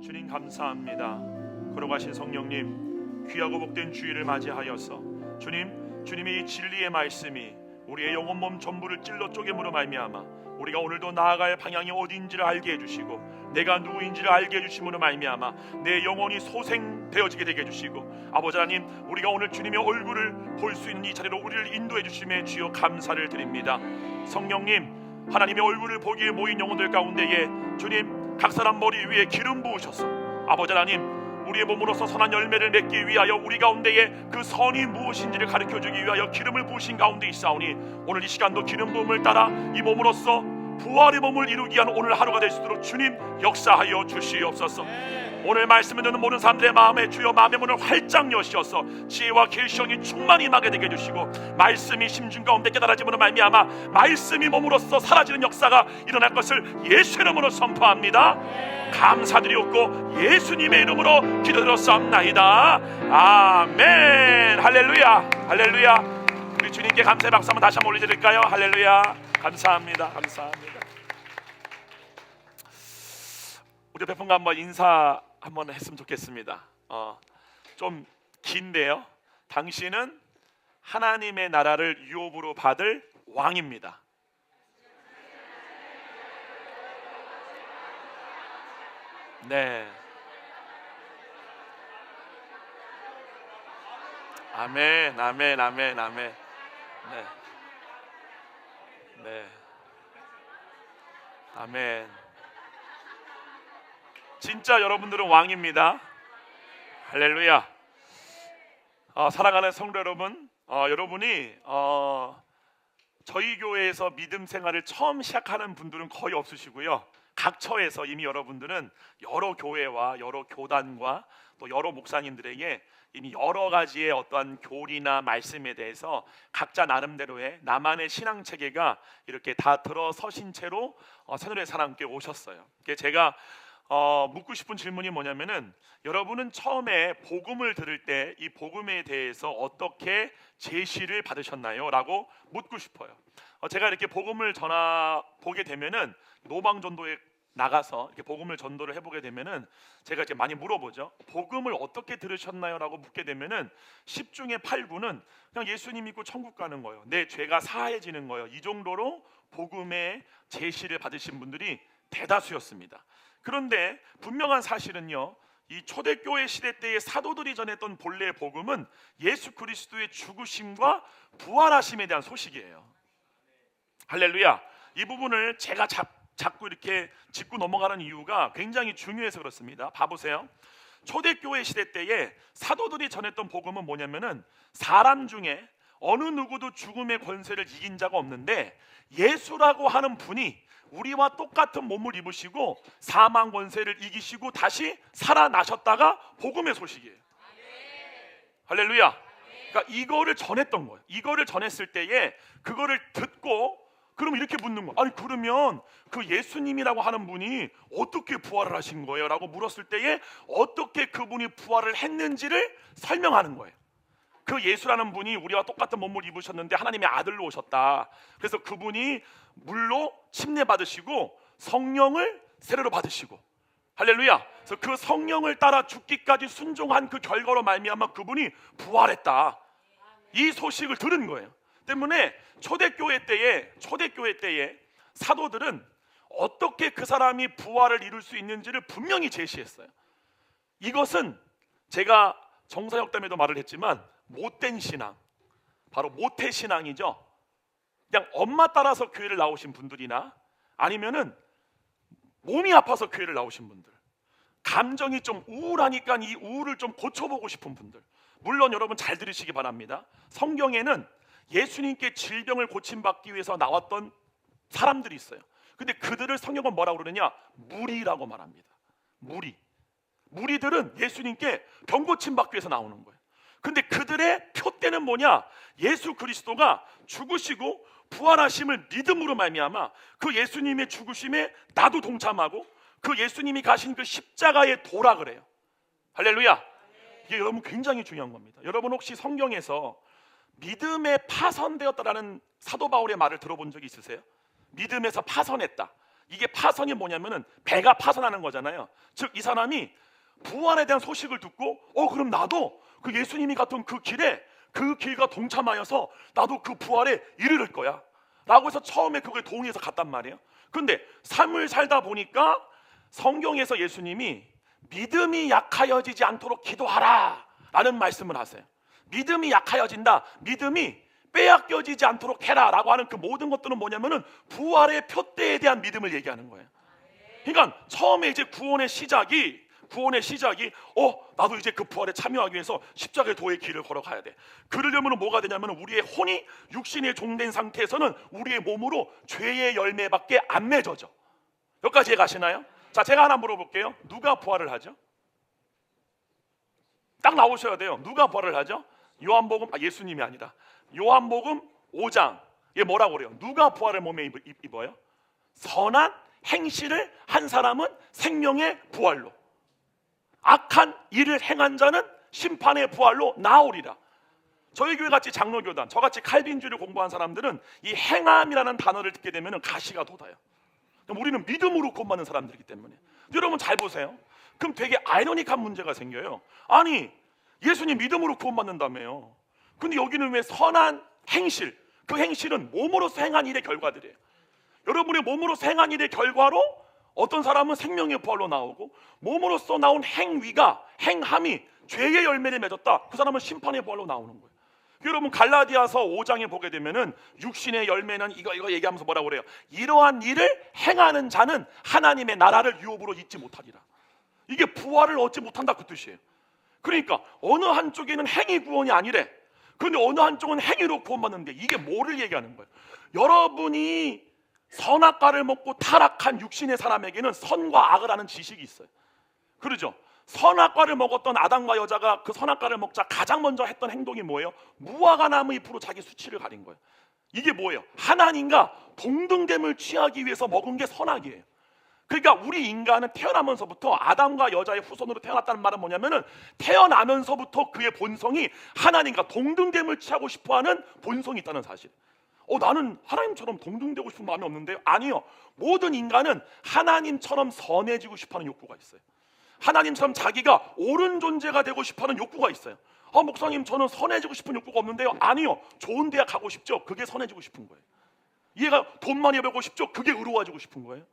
주님 감사합니다. 걸어가신 성령님, 귀하고 복된 주일을 맞이하여서 주님의 이 진리의 말씀이 우리의 영혼 몸 전부를 찔러 쪼개므로 말미암아 우리가 오늘도 나아갈 방향이 어디인지를 알게 해주시고 내가 누구인지를 알게 해주심으로 말미암아 내 영혼이 소생되어지게 되게 해주시고 아버지 하나님, 우리가 오늘 주님의 얼굴을 볼 수 있는 이 자리로 우리를 인도해 주심에 주여 감사를 드립니다. 성령님, 하나님의 얼굴을 보기 위해 모인 영혼들 가운데에 주님 각 사람 머리 위에 기름 부으셔서 아버지 하나님, 우리의 몸으로서 선한 열매를 맺기 위하여 우리 가운데에 그 선이 무엇인지를 가르쳐주기 위하여 기름을 부으신 가운데 있사오니 오늘 이 시간도 기름 부음을 따라 이 몸으로서 부활의 몸을 이루기 위한 오늘 하루가 될 수 있도록 주님 역사하여 주시옵소서. 오늘 말씀을 듣는 모든 사람들의 마음에 주여 마음의 문을 활짝 여시어서 지혜와 계시형이 충만히 임하게 되게 해주시고 말씀이 심중 가운데 깨달아짐으로 말미암아 말씀이 몸으로써 사라지는 역사가 일어날 것을 예수의 이름으로 선포합니다. 감사드리옵고 예수님의 이름으로 기도드렸사옵나이다. 아멘. 할렐루야, 할렐루야. 우리 주님께 감사의 박수 한번 다시 한번 올려드릴까요? 할렐루야. 감사합니다. 감사합니다. 우리 베푼과 한번 인사 한번 했으면 좋겠습니다. 좀 긴데요. 당신은 하나님의 나라를 유업으로 받을 왕입니다. 네. 아멘, 아멘, 아멘, 아멘. 네. 네. 아멘. 진짜 여러분들은 왕입니다. 할렐루야. 사랑하는 성도 여러분, 여러분이 저희 교회에서 믿음 생활을 처음 시작하는 분들은 거의 없으시고요. 각 처에서 이미 여러분들은 여러 교회와 여러 교단과 또 여러 목사님들에게 이미 여러 가지의 어떠한 교리나 말씀에 대해서 각자 나름대로의 나만의 신앙 체계가 이렇게 다 들어서신 채로 새누리의 사랑교회 오셨어요. 제가 묻고 싶은 질문이 뭐냐면은 여러분은 처음에 복음을 들을 때 이 복음에 대해서 어떻게 제시를 받으셨나요? 라고 묻고 싶어요. 제가 이렇게 복음을 보게 되면은 노방전도에 나가서 이렇게 복음을 전도를 해보게 되면은 제가 이제 많이 물어보죠. 복음을 어떻게 들으셨나요? 라고 묻게 되면은 10중에 8구는 그냥 예수님 믿고 천국 가는 거예요. 내 죄가 사해지는 거예요. 이 정도로 복음의 제시를 받으신 분들이 대다수였습니다. 그런데 분명한 사실은요, 이 초대교회 시대 때의 사도들이 전했던 본래의 복음은 예수 그리스도의 죽으심과 부활하심에 대한 소식이에요. 할렐루야. 이 부분을 제가 자꾸 이렇게 짚고 넘어가는 이유가 굉장히 중요해서 그렇습니다. 봐보세요. 초대교회 시대 때에 사도들이 전했던 복음은 뭐냐면은 사람 중에 어느 누구도 죽음의 권세를 이긴 자가 없는데 예수라고 하는 분이 우리와 똑같은 몸을 입으시고 사망 권세를 이기시고 다시 살아나셨다가 복음의 소식이에요. 할렐루야. 그러니까 이거를 전했던 거예요. 이거를 전했을 때에 그거를 듣고 그럼 이렇게 묻는 거예요. 아니 그러면 그 예수님이라고 하는 분이 어떻게 부활을 하신 거예요? 라고 물었을 때에 어떻게 그분이 부활을 했는지를 설명하는 거예요. 그 예수라는 분이 우리와 똑같은 몸을 입으셨는데 하나님의 아들로 오셨다. 그래서 그분이 물로 침례받으시고 성령을 세례로 받으시고, 할렐루야. 그래서 그 성령을 따라 죽기까지 순종한 그 결과로 말미암아 그분이 부활했다. 이 소식을 들은 거예요. 때문에 초대교회 때에 사도들은 어떻게 그 사람이 부활을 이룰 수 있는지를 분명히 제시했어요. 이것은 제가 정사역담에도 말을 했지만 못된 신앙, 바로 모태신앙이죠. 그냥 엄마 따라서 교회를 나오신 분들이나 아니면은 몸이 아파서 교회를 나오신 분들, 감정이 좀 우울하니까 이 우울을 좀 고쳐보고 싶은 분들, 물론 여러분 잘 들으시기 바랍니다. 성경에는 예수님께 질병을 고침받기 위해서 나왔던 사람들이 있어요. 근데 그들을 성경은 뭐라고 그러느냐? 무리라고 말합니다. 무리들은 예수님께 병 고침받기 위해서 나오는 거예요. 근데 그들의 표대는 뭐냐? 예수 그리스도가 죽으시고 부활하심을 믿음으로 말미암아 그 예수님의 죽으심에 나도 동참하고 그 예수님이 가신 그 십자가의 도라 그래요. 할렐루야. 이게 여러분 굉장히 중요한 겁니다. 여러분 혹시 성경에서 믿음에 파선되었다라는 사도 바울의 말을 들어본 적이 있으세요? 믿음에서 파선했다. 이게 파선이 뭐냐면은 배가 파선하는 거잖아요. 즉 이 사람이 부활에 대한 소식을 듣고 그럼 나도 그 예수님이 갔던 그 길에 그 길과 동참하여서 나도 그 부활에 이르를 거야 라고 해서 처음에 그걸 동의해서 갔단 말이에요. 근데 삶을 살다 보니까 성경에서 예수님이 믿음이 약하여지지 않도록 기도하라 라는 말씀을 하세요. 믿음이 약하여진다, 믿음이 빼앗겨지지 않도록 해라 라고 하는 그 모든 것들은 뭐냐면은 부활의 표대에 대한 믿음을 얘기하는 거예요. 그러니까 처음에 이제 구원의 시작이 나도 이제 그 부활에 참여하기 위해서 십자가의 도의 길을 걸어가야 돼. 그러려면 뭐가 되냐면 우리의 혼이 육신에 종된 상태에서는 우리의 몸으로 죄의 열매밖에 안 맺어져. 여기까지 가시나요? 자, 제가 하나 물어볼게요. 누가 부활을 하죠? 딱 나오셔야 돼요. 누가 부활을 하죠? 예수님이 아니라 요한복음 5장 이게 뭐라고 그래요? 누가 부활을 몸에 입어요? 선한 행실을 한 사람은 생명의 부활로, 악한 일을 행한 자는 심판의 부활로 나오리라. 저희 교회 같이 장로교단, 저같이 칼빈주의를 공부한 사람들은 이 행함이라는 단어를 듣게 되면 가시가 돋아요. 우리는 믿음으로 구원받는 사람들이기 때문에. 여러분 잘 보세요. 그럼 되게 아이러니한 문제가 생겨요. 아니 예수님 믿음으로 구원받는다며요. 근데 여기는 왜 선한 행실, 그 행실은 몸으로서 행한 일의 결과들이에요. 여러분의 몸으로서 행한 일의 결과로 어떤 사람은 생명의 부활로 나오고, 몸으로서 나온 행함이 죄의 열매를 맺었다, 그 사람은 심판의 부활로 나오는 거예요. 여러분 갈라디아서 5장에 보게 되면은 육신의 열매는 이거 얘기하면서 뭐라고 그래요? 이러한 일을 행하는 자는 하나님의 나라를 유업으로 잊지 못하리라. 이게 부활을 얻지 못한다 그 뜻이에요. 그러니까 어느 한쪽에는 행위 구원이 아니래. 그런데 어느 한쪽은 행위로 구원받는데, 이게 뭐를 얘기하는 거예요? 여러분이 선악과를 먹고 타락한 육신의 사람에게는 선과 악을 아는 지식이 있어요. 그러죠? 선악과를 먹었던 아담과 여자가 그 선악과를 먹자 가장 먼저 했던 행동이 뭐예요? 무화과 나무 잎으로 자기 수치를 가린 거예요. 이게 뭐예요? 하나님과 동등됨을 취하기 위해서 먹은 게 선악이에요. 그러니까 우리 인간은 태어나면서부터 아담과 여자의 후손으로 태어났다는 말은 뭐냐면은 태어나면서부터 그의 본성이 하나님과 동등됨을 취하고 싶어하는 본성이 있다는 사실. 나는 하나님처럼 동등되고 싶은 마음이 없는데요? 아니요. 모든 인간은 하나님처럼 선해지고 싶어하는 욕구가 있어요. 하나님처럼 자기가 옳은 존재가 되고 싶어하는 욕구가 있어요. 목사님 저는 선해지고 싶은 욕구가 없는데요? 아니요. 좋은 대학 가고 싶죠? 그게 선해지고 싶은 거예요. 얘가 돈 많이 벌고 싶죠? 그게 의로워지고 싶은 거예요.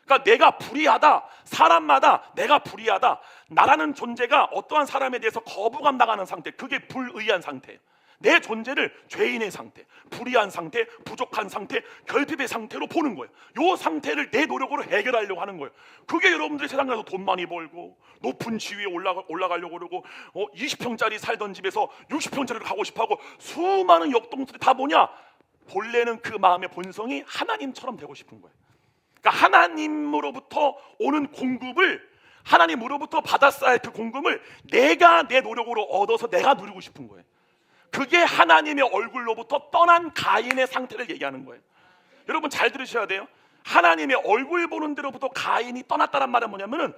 그러니까 내가 불의하다, 사람마다 내가 불의하다, 나라는 존재가 어떠한 사람에 대해서 거부감 나가는 상태, 그게 불의한 상태예요. 내 존재를 죄인의 상태, 불의한 상태, 부족한 상태, 결핍의 상태로 보는 거예요. 이 상태를 내 노력으로 해결하려고 하는 거예요. 그게 여러분들이 세상 가서 돈 많이 벌고 높은 지위에 올라가려고 그러고 20평짜리 살던 집에서 60평짜리로 가고 싶어하고 수많은 역동들이 다 뭐냐? 본래는 그 마음의 본성이 하나님처럼 되고 싶은 거예요. 그러니까 하나님으로부터 오는 공급을, 하나님으로부터 받았어야 할 그 공급을 내가 내 노력으로 얻어서 내가 누리고 싶은 거예요. 그게 하나님의 얼굴로부터 떠난 가인의 상태를 얘기하는 거예요. 여러분 잘 들으셔야 돼요. 하나님의 얼굴 보는 데로부터 가인이 떠났다는 말은 뭐냐면은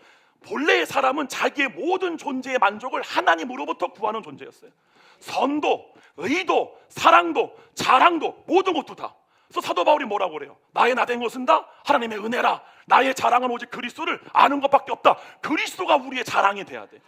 본래의 사람은 자기의 모든 존재의 만족을 하나님으로부터 구하는 존재였어요. 선도, 의도, 사랑도, 자랑도, 모든 것도 다. 그래서 사도 바울이 뭐라고 그래요? 나의 나된 것은 다 하나님의 은혜라. 나의 자랑은 오직 그리스도를 아는 것밖에 없다. 그리스도가 우리의 자랑이 돼야 돼.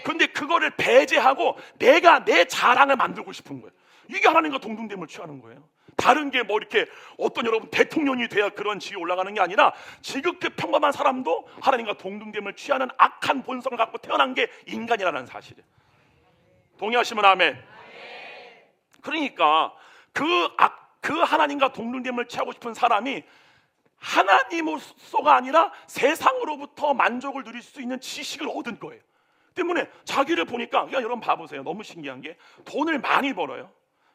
근데 그거를 배제하고 내가 내 자랑을 만들고 싶은 거예요. 이게 하나님과 동등됨을 취하는 거예요. 다른 게 뭐 이렇게 어떤 여러분 대통령이 돼야 그런 지위에 올라가는 게 아니라 지극히 평범한 사람도 하나님과 동등됨을 취하는 악한 본성을 갖고 태어난 게 인간이라는 사실이에요. 동의하시면 아멘. 그러니까 그 하나님과 동등됨을 취하고 싶은 사람이 하나님으로서가 아니라 세상으로부터 만족을 누릴 수 있는 지식을 얻은 거예요. 때문에 자기를 보니까, 그러니까 여러분 봐보세요. 너무 신기한 게 돈을 많이 벌어요.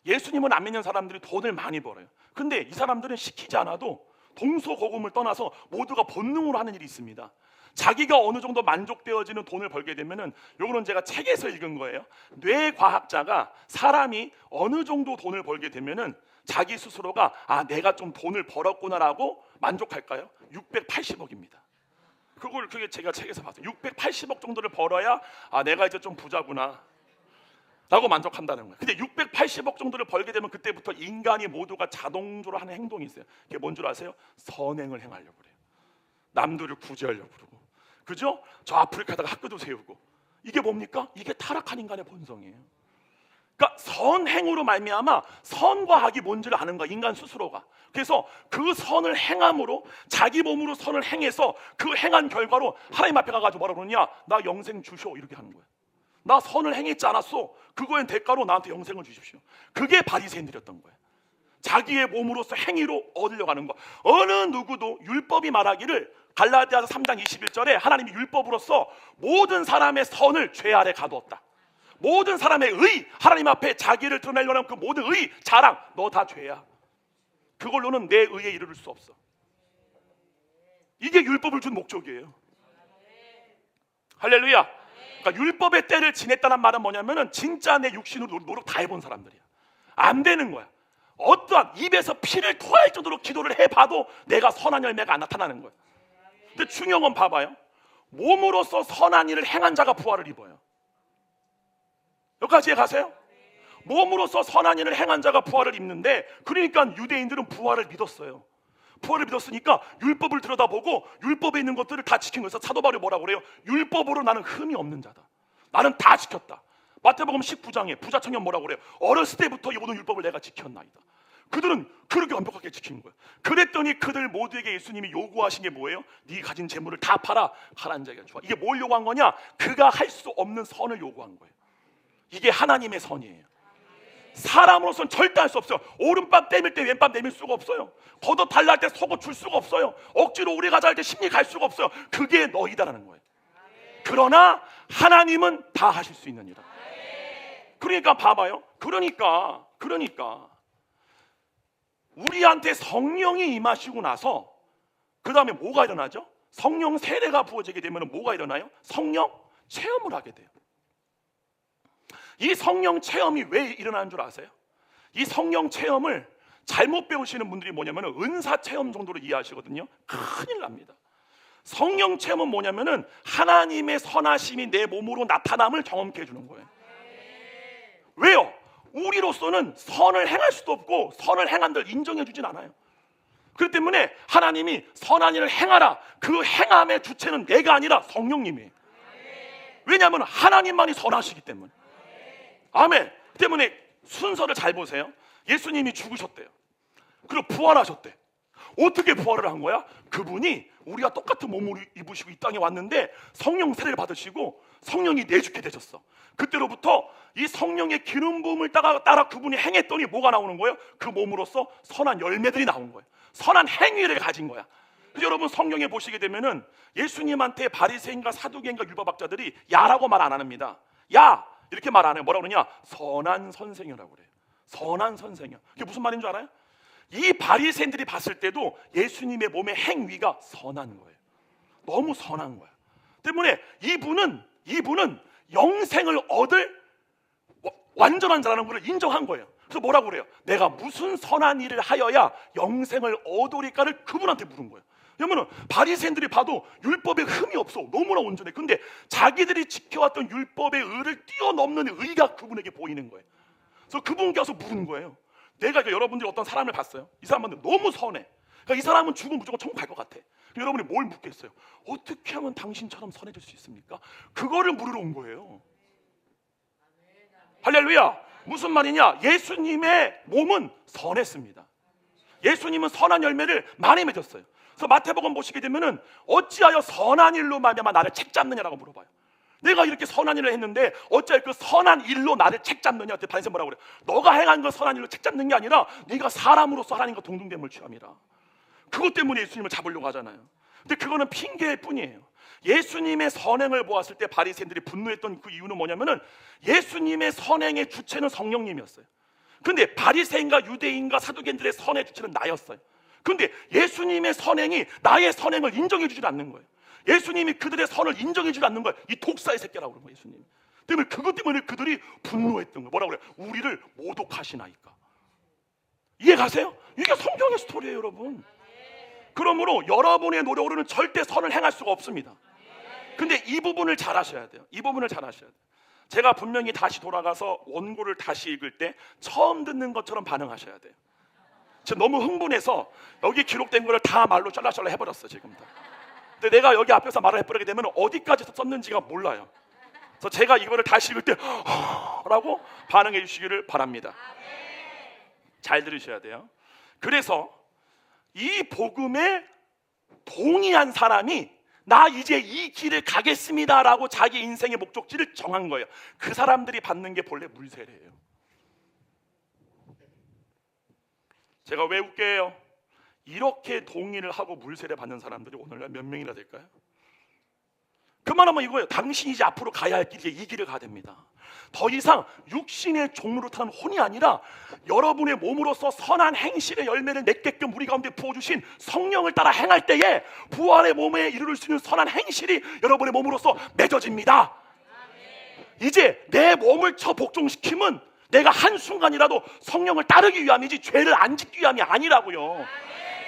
예수님은 안 믿는 사람들이 돈을 많이 벌어요. 근데 이 사람들은 시키지 않아도 동서고금을 떠나서 모두가 본능으로 하는 일이 있습니다. 자기가 어느 정도 만족되어지는 돈을 벌게 되면은, 요거는 제가 책에서 읽은 거예요. 뇌과학자가 사람이 어느 정도 돈을 벌게 되면은 자기 스스로가 내가 좀 돈을 벌었구나라고 만족할까요? 680억입니다. 그게 제가 책에서 봤어요. 680억 정도를 벌어야 내가 이제 좀 부자구나 라고 만족한다는 거예요. 근데 680억 정도를 벌게 되면 그때부터 인간이 모두가 자동적으로 하는 행동이 있어요. 그게 뭔 줄 아세요? 선행을 행하려고 그래요. 남들을 구제하려고 그러고, 그죠? 저 아프리카다가 학교도 세우고. 이게 뭡니까? 이게 타락한 인간의 본성이에요. 그러니까 선행으로 말미암아 선과 악이 뭔지를 아는 거야, 인간 스스로가. 그래서 그 선을 행함으로, 자기 몸으로 선을 행해서 그 행한 결과로 하나님 앞에 가가지고 뭐라 그러냐? 나 영생 주시오, 이렇게 하는 거야. 나 선을 행했지 않았어? 그거엔 대가로 나한테 영생을 주십시오. 그게 바리새인들이었던 거예요. 자기의 몸으로서 행위로 얻으려고 하는 거. 어느 누구도 율법이 말하기를, 갈라디아서 3장 21절에 하나님이 율법으로서 모든 사람의 선을 죄 아래 가두었다. 모든 사람의 의, 하나님 앞에 자기를 드러내려는 하는 그 모든 의, 자랑, 너 다 죄야. 그걸로는 내 의에 이르를 수 없어. 이게 율법을 준 목적이에요. 할렐루야. 그러니까 율법의 때를 지냈다는 말은 뭐냐면은 진짜 내 육신으로 노력 다 해본 사람들이야. 안 되는 거야. 어떠한 입에서 피를 토할 정도로 기도를 해봐도 내가 선한 열매가 안 나타나는 거야. 근데 중요한 건 봐봐요. 몸으로서 선한 일을 행한 자가 부활을 입어요. 여기까지 가세요? 몸으로서 선한 일을 행한 자가 부활을 입는데, 그러니까 유대인들은 부활을 믿었어요. 부활을 믿었으니까 율법을 들여다보고 율법에 있는 것들을 다 지킨 거예요. 사도 바울이 뭐라고 그래요? 율법으로 나는 흠이 없는 자다. 나는 다 지켰다. 마태복음 19장에 부자 청년 뭐라고 그래요? 어렸을 때부터 이 모든 율법을 내가 지켰나이다. 그들은 그렇게 완벽하게 지킨 거예요. 그랬더니 그들 모두에게 예수님이 요구하신 게 뭐예요? 네 가진 재물을 다 팔아 가난한 자에게 주라. 이게 뭘 요구한 거냐? 그가 할 수 없는 선을 요구한 거예요. 이게 하나님의 선이에요. 사람으로서는 절대 할 수 없어요. 오른밤 때밀 때 왼밤 내밀 수가 없어요. 걷어 달라 할 때 속어 줄 수가 없어요. 억지로 오래 가자 할 때 심리 갈 수가 없어요. 그게 너희다라는 거예요. 그러나 하나님은 다 하실 수 있는 이다. 그러니까 봐봐요. 그러니까 우리한테 성령이 임하시고 나서 그 다음에 뭐가 일어나죠? 성령 세례가 부어지게 되면 뭐가 일어나요? 성령 체험을 하게 돼요. 이 성령 체험이 왜 일어나는 줄 아세요? 이 성령 체험을 잘못 배우시는 분들이 뭐냐면 은사 체험 정도로 이해하시거든요. 큰일 납니다. 성령 체험은 뭐냐면은 하나님의 선하심이 내 몸으로 나타남을 경험케 해주는 거예요. 왜요? 우리로서는 선을 행할 수도 없고 선을 행한들 인정해 주진 않아요. 그렇기 때문에 하나님이 선한 일을 행하라, 그 행함의 주체는 내가 아니라 성령님이에요. 왜냐하면 하나님만이 선하시기 때문에. 아멘. 때문에 순서를 잘 보세요. 예수님이 죽으셨대요. 그리고 부활하셨대. 어떻게 부활을 한 거야? 그분이 우리가 똑같은 몸을 입으시고 이 땅에 왔는데 성령 세례를 받으시고 성령이 내주게 되셨어. 그때로부터 이 성령의 기름 부음을 따라 그분이 행했더니 뭐가 나오는 거예요? 그 몸으로서 선한 열매들이 나온 거예요. 선한 행위를 가진 거야. 그래서 여러분 성경에 보시게 되면은 예수님한테 바리새인과 사두개인과 율법학자들이 야라고 말 안 합니다. 야 이렇게 말 안 해요. 뭐라고 그러냐? 선한 선생이라고 그래요. 선한 선생이요. 그게 무슨 말인 줄 알아요? 이 바리새인들이 봤을 때도 예수님의 몸의 행위가 선한 거예요. 너무 선한 거야. 때문에 이분은 영생을 얻을 완전한 자라는 걸 인정한 거예요. 그래서 뭐라고 그래요? 내가 무슨 선한 일을 하여야 영생을 얻으리까를 그분한테 물은 거예요. 왜냐면 바리새인들이 봐도 율법에 흠이 없어. 너무나 온전해. 근데 자기들이 지켜왔던 율법의 의를 뛰어넘는 의가 그분에게 보이는 거예요. 그래서 그분께 와서 물은 거예요. 내가 여러분들이 어떤 사람을 봤어요. 이 사람은 너무 선해. 그러니까 이 사람은 죽으면 무조건 천국 갈 것 같아. 여러분이 뭘 묻겠어요? 어떻게 하면 당신처럼 선해질 수 있습니까? 그거를 물으러 온 거예요. 할렐루야. 무슨 말이냐? 예수님의 몸은 선했습니다. 예수님은 선한 열매를 많이 맺었어요. 그래서 마태복음 보시게 되면은 어찌하여 선한 일로 말미암아 나를 책잡느냐라고 물어봐요. 내가 이렇게 선한 일을 했는데 어찌하여 그 선한 일로 나를 책잡느냐? 그때 바리새인 뭐라고 그래? 너가 행한 그 선한 일로 책잡는 게 아니라 네가 사람으로서 하나님과 동등됨을 취함이라. 그것 때문에 예수님을 잡으려고 하잖아요. 근데 그거는 핑계일 뿐이에요. 예수님의 선행을 보았을 때 바리새인들이 분노했던 그 이유는 뭐냐면은 예수님의 선행의 주체는 성령님이었어요. 근데 바리새인과 유대인과 사두개인들의 선의 주체는 나였어요. 근데 예수님의 선행이 나의 선행을 인정해 주지 않는 거예요. 예수님이 그들의 선을 인정해 주지 않는 거예요. 이 독사의 새끼라고 그러는 거예요. 예수님 때문에 그것 때문에 그들이 분노했던 거예요. 뭐라고 그래요? 우리를 모독하시나이까. 이해 가세요? 이게 성경의 스토리예요, 여러분. 그러므로 여러분의 노력으로는 절대 선을 행할 수가 없습니다. 근데 이 부분을 잘 하셔야 돼요. 이 부분을 잘 하셔야 돼요. 제가 분명히 다시 돌아가서 원고를 다시 읽을 때 처음 듣는 것처럼 반응하셔야 돼요. 지금 너무 흥분해서 여기 기록된 거를 다 말로 잘라잘라 해버렸어 지금 다. 근데 내가 여기 앞에서 말을 해버리게 되면 어디까지 썼는지가 몰라요. 그래서 제가 이거를 다시 읽을 때 라고 반응해 주시기를 바랍니다. 잘 들으셔야 돼요. 그래서 이 복음에 동의한 사람이 나 이제 이 길을 가겠습니다 라고 자기 인생의 목적지를 정한 거예요. 그 사람들이 받는 게 본래 물세례예요. 제가 왜 웃게 해요? 이렇게 동의를 하고 물세례 받는 사람들이 오늘날 몇 명이나 될까요? 그만하면 이거예요. 당신이 이제 앞으로 가야 할 길이 이 길을 가야 됩니다. 더 이상 육신의 종로로 타는 혼이 아니라 여러분의 몸으로서 선한 행실의 열매를 맺게끔 우리 가운데 부어주신 성령을 따라 행할 때에 부활의 몸에 이르를 수 있는 선한 행실이 여러분의 몸으로서 맺어집니다. 이제 내 몸을 쳐 복종시킴은 내가 한순간이라도 성령을 따르기 위함이지 죄를 안 짓기 위함이 아니라고요.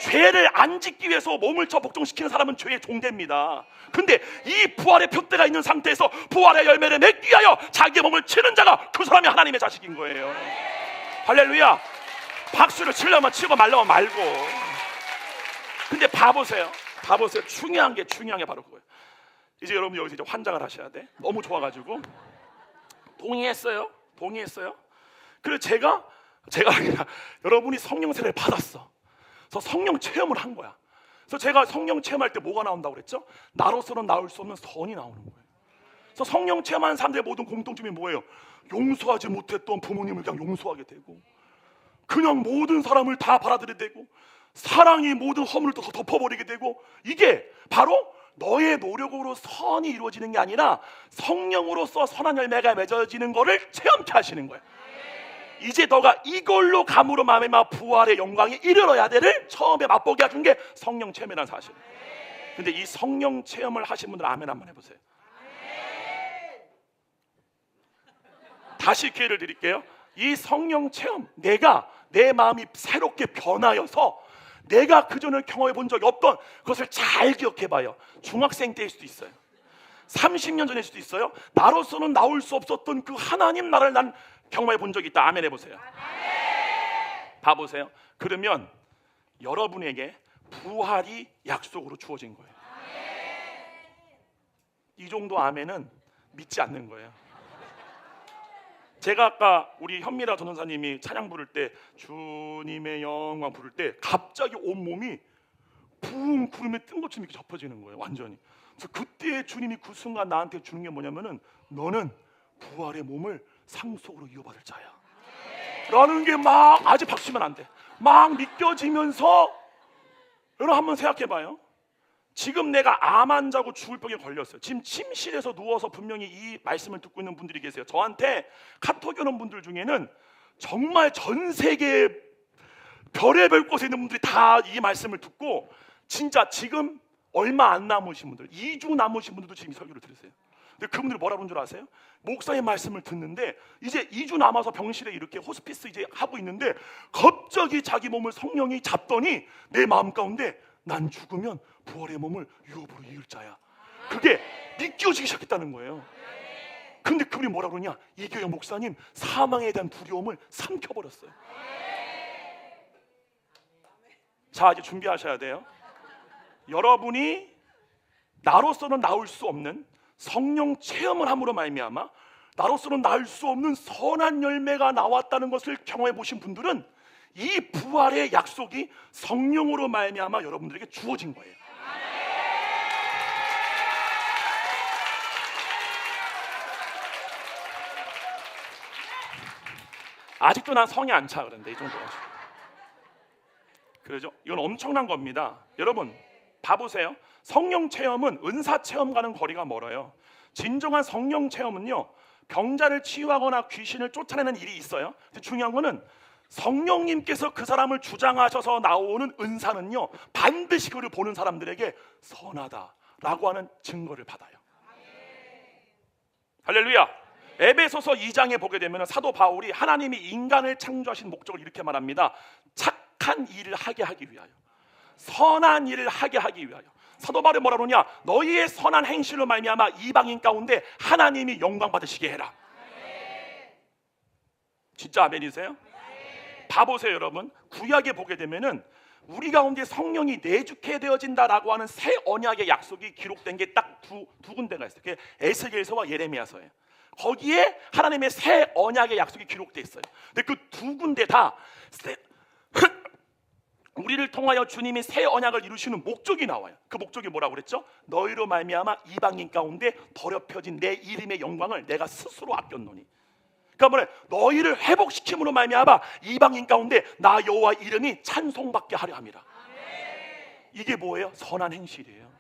죄를 안 짓기 위해서 몸을 쳐 복종시키는 사람은 죄의 종대입니다. 근데 이 부활의 표대가 있는 상태에서 부활의 열매를 맺기 위하여 자기의 몸을 치는 자가 그 사람이 하나님의 자식인 거예요. 할렐루야. 박수를 치려면 치고 말려면 말고. 근데 봐보세요. 중요한 게 바로 그거예요. 이제 여러분 여기서 이제 환장을 하셔야 돼. 너무 좋아가지고 동의했어요. 그래서 제가 그냥 여러분이 성령 세례를 받았어. 그래서 성령 체험을 한 거야. 그래서 제가 성령 체험할 때 뭐가 나온다고 그랬죠? 나로서는 나올 수 없는 선이 나오는 거예요. 그래서 성령 체험하는 사람들의 모든 공통점이 뭐예요? 용서하지 못했던 부모님을 그냥 용서하게 되고, 그냥 모든 사람을 다 받아들이게 되고, 사랑이 모든 허물을 또 덮어버리게 되고, 이게 바로 너의 노력으로 선이 이루어지는 게 아니라 성령으로서 선한 열매가 맺어지는 거를 체험케 하시는 거예요. 이제 너가 이걸로 감으로 말미암아 부활의 영광에 이르러야 되를 처음에 맛보게 해준 게 성령 체험이라는 사실. 근데 이 성령 체험을 하신 분들 아멘 한번 해보세요. 다시 기회를 드릴게요. 이 성령 체험, 내가 내 마음이 새롭게 변하여서 내가 그전에 경험해 본 적이 없던 그것을 잘 기억해봐요. 중학생 때일 수도 있어요. 30년 전일 수도 있어요. 나로서는 나올 수 없었던 그 하나님 나라를 난 경험해 본 적이 있다. 아멘 해보세요. 봐보세요. 그러면 여러분에게 부활이 약속으로 주어진 거예요. 이 정도 아멘은 믿지 않는 거예요. 제가 아까 우리 현미라 전도사님이 찬양 부를 때 주님의 영광 부를 때 갑자기 온몸이 붕 구름에 뜬 것처럼 이렇게 접어지는 거예요. 완전히. 그래서 그때 주님이 그 순간 나한테 주는 게 뭐냐면은 너는 부활의 몸을 상속으로 이어받을 자야 라는 게 막 아직 박수면 안 돼. 막 믿겨지면서 여러분 한번 생각해봐요. 지금 내가 암 환자고 죽을 병에 걸렸어요. 지금 침실에서 누워서 분명히 이 말씀을 듣고 있는 분들이 계세요. 저한테 카톡 오는 분들 중에는 정말 전 세계 별의별 곳에 있는 분들이 다 이 말씀을 듣고 진짜 지금 얼마 안 남으신 분들, 2주 남으신 분들도 지금 이 설교를 들으세요. 근데 그분들이 뭐라 그러는 줄 아세요? 목사의 말씀을 듣는데 이제 2주 남아서 병실에 이렇게 호스피스 이제 하고 있는데 갑자기 자기 몸을 성령이 잡더니 내 마음 가운데 난 죽으면 부활의 몸을 유업으로 이을 자야. 그게 믿겨지기 시작했다는 거예요. 근데 그분이 뭐라 그러냐? 이교영 목사님 사망에 대한 두려움을 삼켜버렸어요. 자, 이제 준비하셔야 돼요. 여러분이 나로서는 나올 수 없는 성령 체험을 함으로 말미암아 나로서는 나올 수 없는 선한 열매가 나왔다는 것을 경험해 보신 분들은 이 부활의 약속이 성령으로 말미암아 여러분들에게 주어진 거예요. 아직도 난 성이 안 차. 그런데 이 정도가 그러죠? 이건 엄청난 겁니다. 여러분 봐보세요. 성령 체험은 은사 체험과는 거리가 멀어요. 진정한 성령 체험은요, 병자를 치유하거나 귀신을 쫓아내는 일이 있어요. 근데 중요한 거는 성령님께서 그 사람을 주장하셔서 나오는 은사는요, 반드시 그를 보는 사람들에게 선하다라고 하는 증거를 받아요. 할렐루야. 에베소서 2장에 보게 되면 사도 바울이 하나님이 인간을 창조하신 목적을 이렇게 말합니다. 착한 일을 하게 하기 위하여, 선한 일을 하게 하기 위하여. 사도 바울이 뭐라 그러냐? 너희의 선한 행실로 말미암아 이방인 가운데 하나님이 영광 받으시게 해라. 진짜 아멘이세요? 봐보세요 여러분. 구약에 보게 되면은 우리 가운데 성령이 내주케 되어진다라고 하는 새 언약의 약속이 기록된 게 딱 두 군데가 있어요. 그게 에스겔서와 예레미야서예요. 거기에 하나님의 새 언약의 약속이 기록되어 있어요. 근데 그 두 군데 다 우리를 통하여 주님이 새 언약을 이루시는 목적이 나와요. 그 목적이 뭐라고 그랬죠? 너희로 말미암아 이방인 가운데 더럽혀진 내 이름의 영광을 내가 스스로 아꼈노니. 그러니까 뭐래? 너희를 회복시킴으로 말미암아 이방인 가운데 나 여호와 이름이 찬송받게 하려 함이라. 이게 뭐예요? 선한 행실이에요.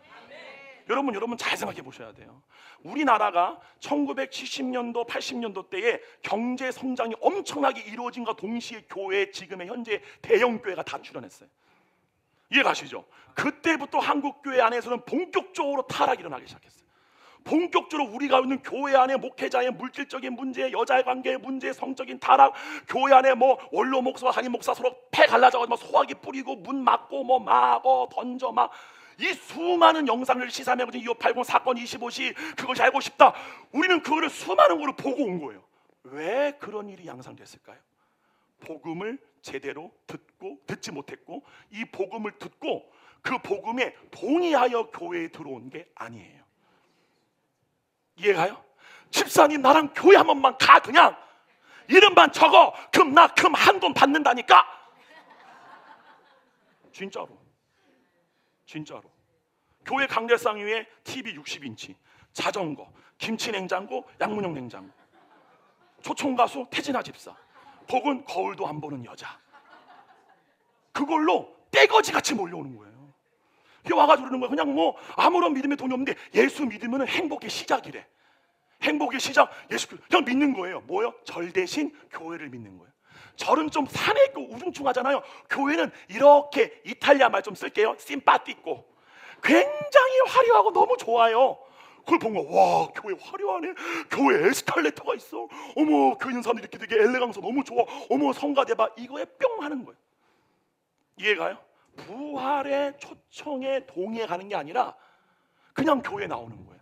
여러분 잘 생각해 보셔야 돼요. 우리나라가 1970년도 80년도 때에 경제 성장이 엄청나게 이루어진과 동시에 교회 지금의 현재 대형 교회가 다 출현했어요. 이해가시죠? 그때부터 한국 교회 안에서는 본격적으로 타락이 일어나기 시작했어요. 본격적으로 우리가 있는 교회 안에 목회자의 물질적인 문제, 여자의 관계의 문제, 성적인 타락, 교회 안에 뭐 원로 목사와 담임 목사 서로 패 갈라져가지고 소화기 뿌리고 문 막고 뭐 막어 던져 막 이 수많은 영상을 시사하면서 2580 사건 25시 그것이 알고 싶다. 우리는 그거를 수많은 거를 보고 온 거예요. 왜 그런 일이 양상됐을까요? 복음을 제대로 듣지 못했고 이 복음을 듣고 그 복음에 동의하여 교회에 들어온 게 아니에요. 이해가요? 집사님 나랑 교회 한 번만 가 그냥 이름만 적어 금 한돈 받는다니까. 진짜로 교회 강대상 위에 TV 60인치 자전거 김치냉장고 양문형 냉장고 초청가수 태진아 집사 복은 거울도 안 보는 여자 그걸로 떼거지같이 몰려오는 거예요. 이게 와가지고 그러는 거야. 그냥 뭐 아무런 믿음의 돈이 없는데 예수 믿으면 행복의 시작이래. 행복의 시작 예수 그냥 믿는 거예요. 뭐요? 절 대신 교회를 믿는 거예요. 절은 좀 산에 있고 우중충하잖아요. 교회는 이렇게 이탈리아 말 좀 쓸게요. 심파티코 굉장히 화려하고 너무 좋아요. 그걸 보면 와 교회 화려하네. 교회 에스컬레이터가 있어. 어머 교회 있는 사람들이 이렇게 되게 엘레강서 너무 좋아. 어머 성가대 봐. 이거에 뿅 하는 거예요. 이해가요? 부활의 초청에 동의해 가는 게 아니라 그냥 교회에 나오는 거예요.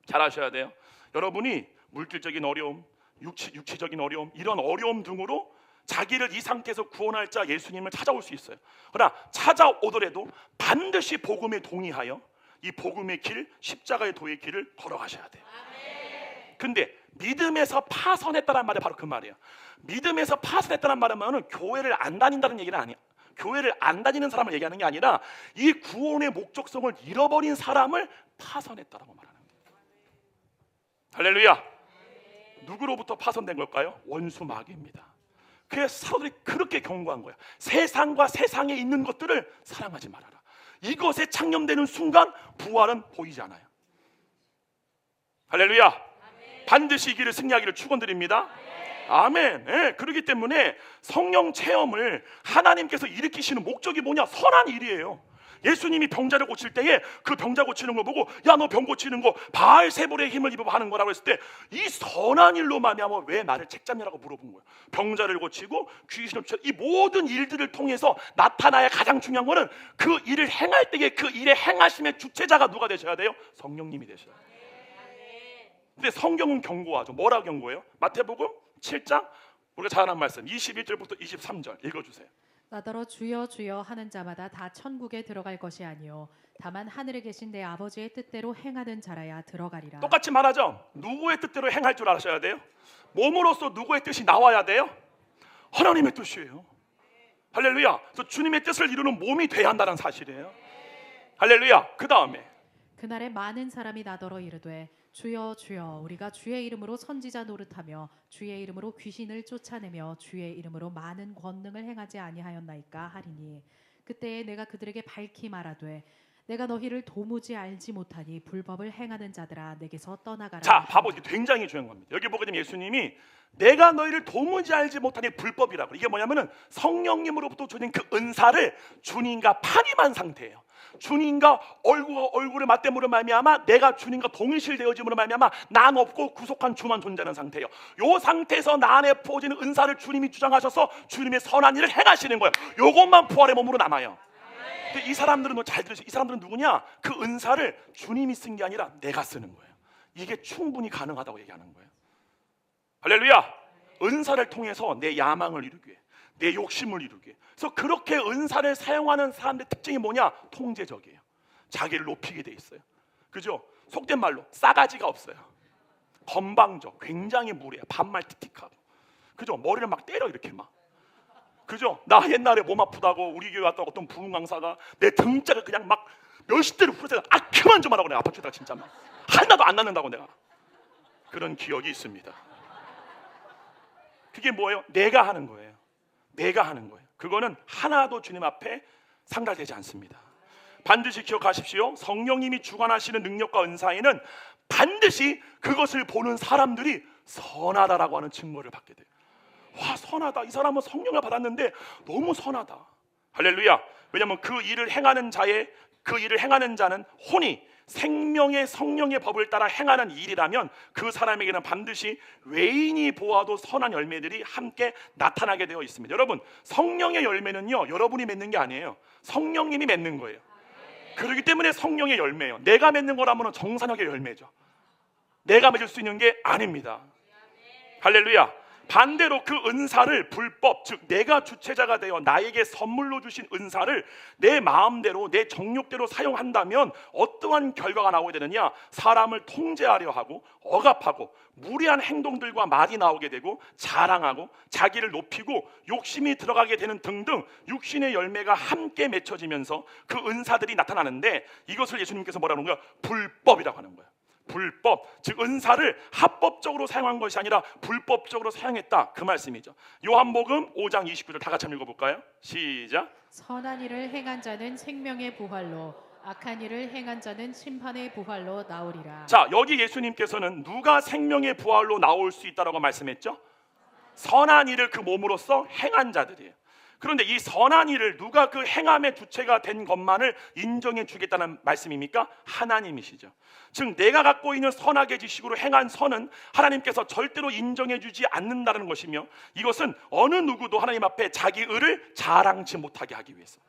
잘 아셔야 돼요. 여러분이 물질적인 어려움 육체적인 어려움 이런 어려움 등으로 자기를 이 상태에서 구원할 자 예수님을 찾아올 수 있어요. 그러나 찾아오더라도 반드시 복음에 동의하여 이 복음의 길 십자가의 도의 길을 걸어가셔야 돼요. 근데 믿음에서 파선했다는 말이 바로 그 말이에요. 믿음에서 파선했다는 말은 교회를 안 다닌다는 얘기는 아니에요. 교회를 안 다니는 사람을 얘기하는 게 아니라 이 구원의 목적성을 잃어버린 사람을 파선했다라고 말하는 거예요. 할렐루야. 누구로부터 파손된 걸까요? 원수 마귀입니다. 그래서 사도들이 그렇게 경고한 거예요. 세상과 세상에 있는 것들을 사랑하지 말아라. 이것에 창념되는 순간 부활은 보이지 않아요. 할렐루야. 아멘. 반드시 이 길을 승리하기를 축원드립니다. 아멘. 네, 그렇기 때문에 성령 체험을 하나님께서 일으키시는 목적이 뭐냐? 선한 일이에요. 예수님이 병자를 고칠 때에 그 병자 고치는 거 보고 야 너 병 고치는 거 바알세불의 힘을 입어 하는 거라고 했을 때 이 선한 일로 말미암아 왜 나를 책잡냐라고 물어본 거예요. 병자를 고치고 귀신을 쫓아 이 모든 일들을 통해서 나타나야 가장 중요한 거는 그 일을 행할 때에 그 일의 행하심의 주체자가 누가 되셔야 돼요? 성령님이 되셔야 돼요. 근데 성경은 경고하죠. 뭐라고 경고해요? 마태복음 7장 우리가 잘 아는 말씀 21절부터 23절 읽어주세요. 나더러 주여 주여 하는 자마다 다 천국에 들어갈 것이 아니요 다만 하늘에 계신 내 아버지의 뜻대로 행하는 자라야 들어가리라. 똑같이 말하죠. 누구의 뜻대로 행할 줄 아셔야 돼요. 몸으로써 누구의 뜻이 나와야 돼요? 하나님의 뜻이에요. 할렐루야. 그래서 주님의 뜻을 이루는 몸이 돼야 한다는 사실이에요. 할렐루야. 그 다음에 그날에 많은 사람이 나더러 이르되 주여 주여 우리가 주의 이름으로 선지자 노릇하며 주의 이름으로 귀신을 쫓아내며 주의 이름으로 많은 권능을 행하지 아니하였나이까 하리니 그때에 내가 그들에게 밝히 말하되 내가 너희를 도무지 알지 못하니 불법을 행하는 자들아 내게서 떠나가라. 자, 봐보 굉장히 중요한 겁니다. 여기 보게 되면 예수님이 내가 너희를 도무지 알지 못하니 불법이라고. 이게 뭐냐면은 성령님으로부터 주는 그 은사를 주님과 파임한 상태예요. 주님과 얼굴을 맞대므로 말미암아 내가 주님과 동일시되어짐으로 말미암아 난 없고 구속한 주만 존재하는 상태예요. 이 상태에서 나 안에 부어지는 은사를 주님이 주장하셔서 주님의 선한 일을 행하시는 거예요. 이것만 부활의 몸으로 남아요. 근데 이 사람들은 잘 들으세요. 이 사람들은 누구냐? 그 은사를 주님이 쓴 게 아니라 내가 쓰는 거예요. 이게 충분히 가능하다고 얘기하는 거예요. 할렐루야. 은사를 통해서 내 야망을 이루기 위해 내 욕심을 이루기 위해. 그래서 그렇게 은사를 사용하는 사람들의 특징이 뭐냐? 통제적이에요. 자기를 높이게 돼 있어요. 그죠? 속된 말로 싸가지가 없어요. 건방져, 굉장히 무례해, 반말 틱틱하고. 그죠? 머리를 막 때려 이렇게 막. 그죠? 나 옛날에 몸 아프다고 우리 교회 왔던 어떤 부흥 강사가 내 등짝을 그냥 막 몇십 대를 후려서 그만 좀 하라고 내가 아파 죽다 진짜 막 하나도 안 낫는다고 내가 그런 기억이 있습니다. 그게 뭐예요? 내가 하는 거예요. 내가 하는 거예요. 그거는 하나도 주님 앞에 상달되지 않습니다. 반드시 기억하십시오. 성령님이 주관하시는 능력과 은사에는 반드시 그것을 보는 사람들이 선하다라고 하는 증거를 받게 돼요. 와, 선하다. 이 사람은 성령을 받았는데 너무 선하다. 할렐루야. 왜냐하면 그 일을 행하는 자는 혼이 생명의 성령의 법을 따라 행하는 일이라면 그 사람에게는 반드시 외인이 보아도 선한 열매들이 함께 나타나게 되어 있습니다. 여러분, 성령의 열매는요, 여러분이 맺는 게 아니에요. 성령님이 맺는 거예요. 그렇기 때문에 성령의 열매예요. 내가 맺는 거라면 정산역의 열매죠. 내가 맺을 수 있는 게 아닙니다. 할렐루야. 반대로 그 은사를 불법, 즉 내가 주체자가 되어 나에게 선물로 주신 은사를 내 마음대로 내 정욕대로 사용한다면 어떠한 결과가 나오게 되느냐? 사람을 통제하려 하고 억압하고 무례한 행동들과 말이 나오게 되고 자랑하고 자기를 높이고 욕심이 들어가게 되는 등등 육신의 열매가 함께 맺혀지면서 그 은사들이 나타나는데 이것을 예수님께서 뭐라는 거야? 불법이라고 하는 거야. 불법, 즉 은사를 합법적으로 사용한 것이 아니라 불법적으로 사용했다, 그 말씀이죠. 요한복음 5장 29절 다 같이 한번 읽어볼까요? 시작. 선한 일을 행한 자는 생명의 부활로, 악한 일을 행한 자는 심판의 부활로 나오리라. 자, 여기 예수님께서는 누가 생명의 부활로 나올 수 있다라고 말씀했죠? 선한 일을 그 몸으로써 행한 자들이에요. 그런데 이 선한 일을 누가 그 행함의 주체가 된 것만을 인정해 주겠다는 말씀입니까? 하나님이시죠. 즉 내가 갖고 있는 선악의 지식으로 행한 선은 하나님께서 절대로 인정해 주지 않는다는 것이며, 이것은 어느 누구도 하나님 앞에 자기 의를 자랑치 못하게 하기 위해서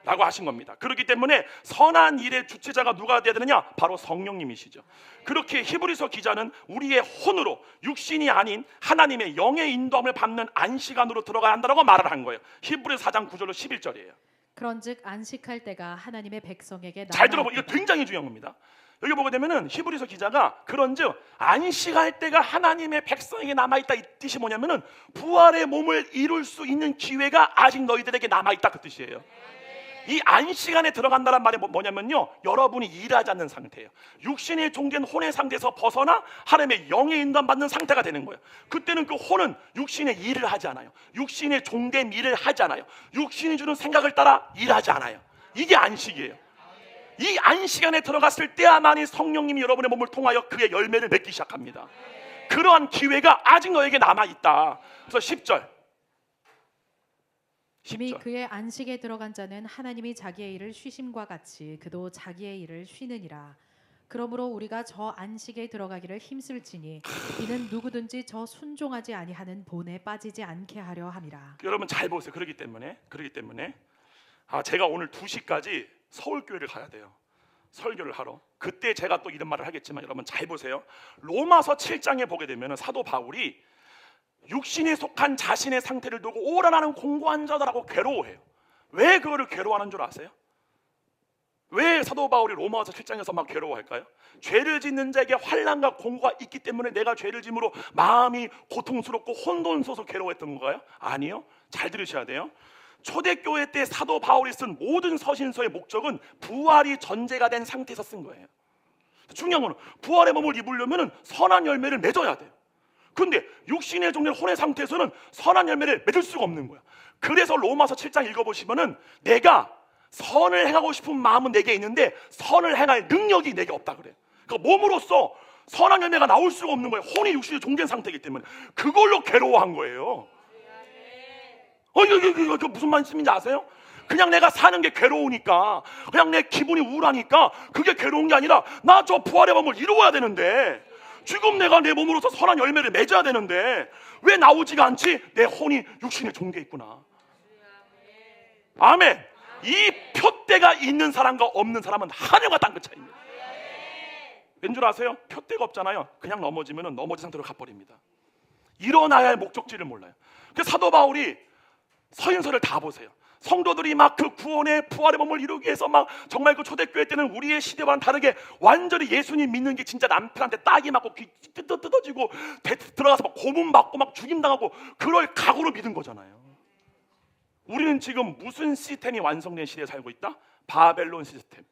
라고 하신 겁니다. 그렇기 때문에 선한 일의 주체자가 누가 되어야 되느냐? 바로 성령님이시죠. 그렇게 히브리서 기자는 우리의 혼으로 육신이 아닌 하나님의 영의 인도함을 받는 안식안으로 들어가야 한다고 말을 한 거예요. 히브리서 4장 9절로 11절이에요. 그런즉 안식할 때가 하나님의 백성에게 잘 들어보, 이거 굉장히 중요한 겁니다. 여기 보게 되면은 히브리서 기자가 그런즉 안식할 때가 하나님의 백성에게 남아있다, 이 뜻이 뭐냐면은 부활의 몸을 이룰 수 있는 기회가 아직 너희들에게 남아있다, 그 뜻이에요. 이 안식안에 들어간다는 말이 뭐냐면요, 여러분이 일하지 않는 상태예요. 육신의 종된 혼의 상태에서 벗어나 하나님의 영의 인도함 받는 상태가 되는 거예요. 그때는 그 혼은 육신의 일을 하지 않아요. 육신의 종된 일을 하지 않아요. 육신이 주는 생각을 따라 일하지 않아요. 이게 안식이에요. 이 안식안에 들어갔을 때야만이 성령님이 여러분의 몸을 통하여 그의 열매를 맺기 시작합니다. 그러한 기회가 아직 너에게 남아있다. 그래서 10절, 이미 그의 안식에 들어간 자는 하나님이 자기의 일을 쉬심과 같이 그도 자기의 일을 쉬느니라. 그러므로 우리가 저 안식에 들어가기를 힘쓸지니 이는 누구든지 저 순종하지 아니하는 본에 빠지지 않게 하려 함이라. 여러분 잘 보세요. 그렇기 때문에 제가 오늘 2시까지 서울교회를 가야 돼요. 설교를 하러. 그때 제가 또 이런 말을 하겠지만 여러분 잘 보세요. 로마서 7장에 보게 되면 사도 바울이 육신에 속한 자신의 상태를 두고 오라나는 공고한 자다라고 괴로워해요. 왜 그거를 괴로워하는 줄 아세요? 왜 사도 바울이 로마서 7장에서 막 괴로워할까요? 죄를 짓는 자에게 환난과 공고가 있기 때문에 내가 죄를 짐으로 마음이 고통스럽고 혼돈스러워서 괴로워했던 건가요? 아니요. 잘 들으셔야 돼요. 초대교회 때 사도 바울이 쓴 모든 서신서의 목적은 부활이 전제가 된 상태에서 쓴 거예요. 중요한 건 부활의 몸을 입으려면 선한 열매를 맺어야 돼요. 근데 육신의 종된 혼의 상태에서는 선한 열매를 맺을 수가 없는 거야. 그래서 로마서 7장 읽어보시면은 내가 선을 행하고 싶은 마음은 내게 있는데 선을 행할 능력이 내게 없다 그래. 그러니까 몸으로써 선한 열매가 나올 수가 없는 거예요. 혼이 육신의 종된 상태이기 때문에. 그걸로 괴로워한 거예요. 이거 무슨 말씀인지 아세요? 그냥 내가 사는 게 괴로우니까, 그냥 내 기분이 우울하니까 그게 괴로운 게 아니라 나 저 부활의 몸을 이루어야 되는데, 지금 내가 내 몸으로서 선한 열매를 맺어야 되는데 왜 나오지가 않지? 내 혼이 육신에 종돼 있구나. 아멘. 이 표대가 있는 사람과 없는 사람은 하늘과 땅 그 차이입니다. 왠 줄 아세요? 표대가 없잖아요. 그냥 넘어지면 넘어진 상태로 가버립니다. 일어나야 할 목적지를 몰라요. 그래서 사도 바울이 서신서를 다 보세요. 성도들이 막 그 구원의 부활의 몸을 이루기 위해서 막 정말 그 초대교회 때는 우리의 시대와는 다르게 완전히 예수님 믿는 게 진짜 남편한테 딱이 맞고 귀 뜯어지고 들어가서 막 고문 받고 막 죽임당하고 그럴 각오로 믿은 거잖아요. 우리는 지금 무슨 시스템이 완성된 시대에 살고 있다? 바벨론 시스템.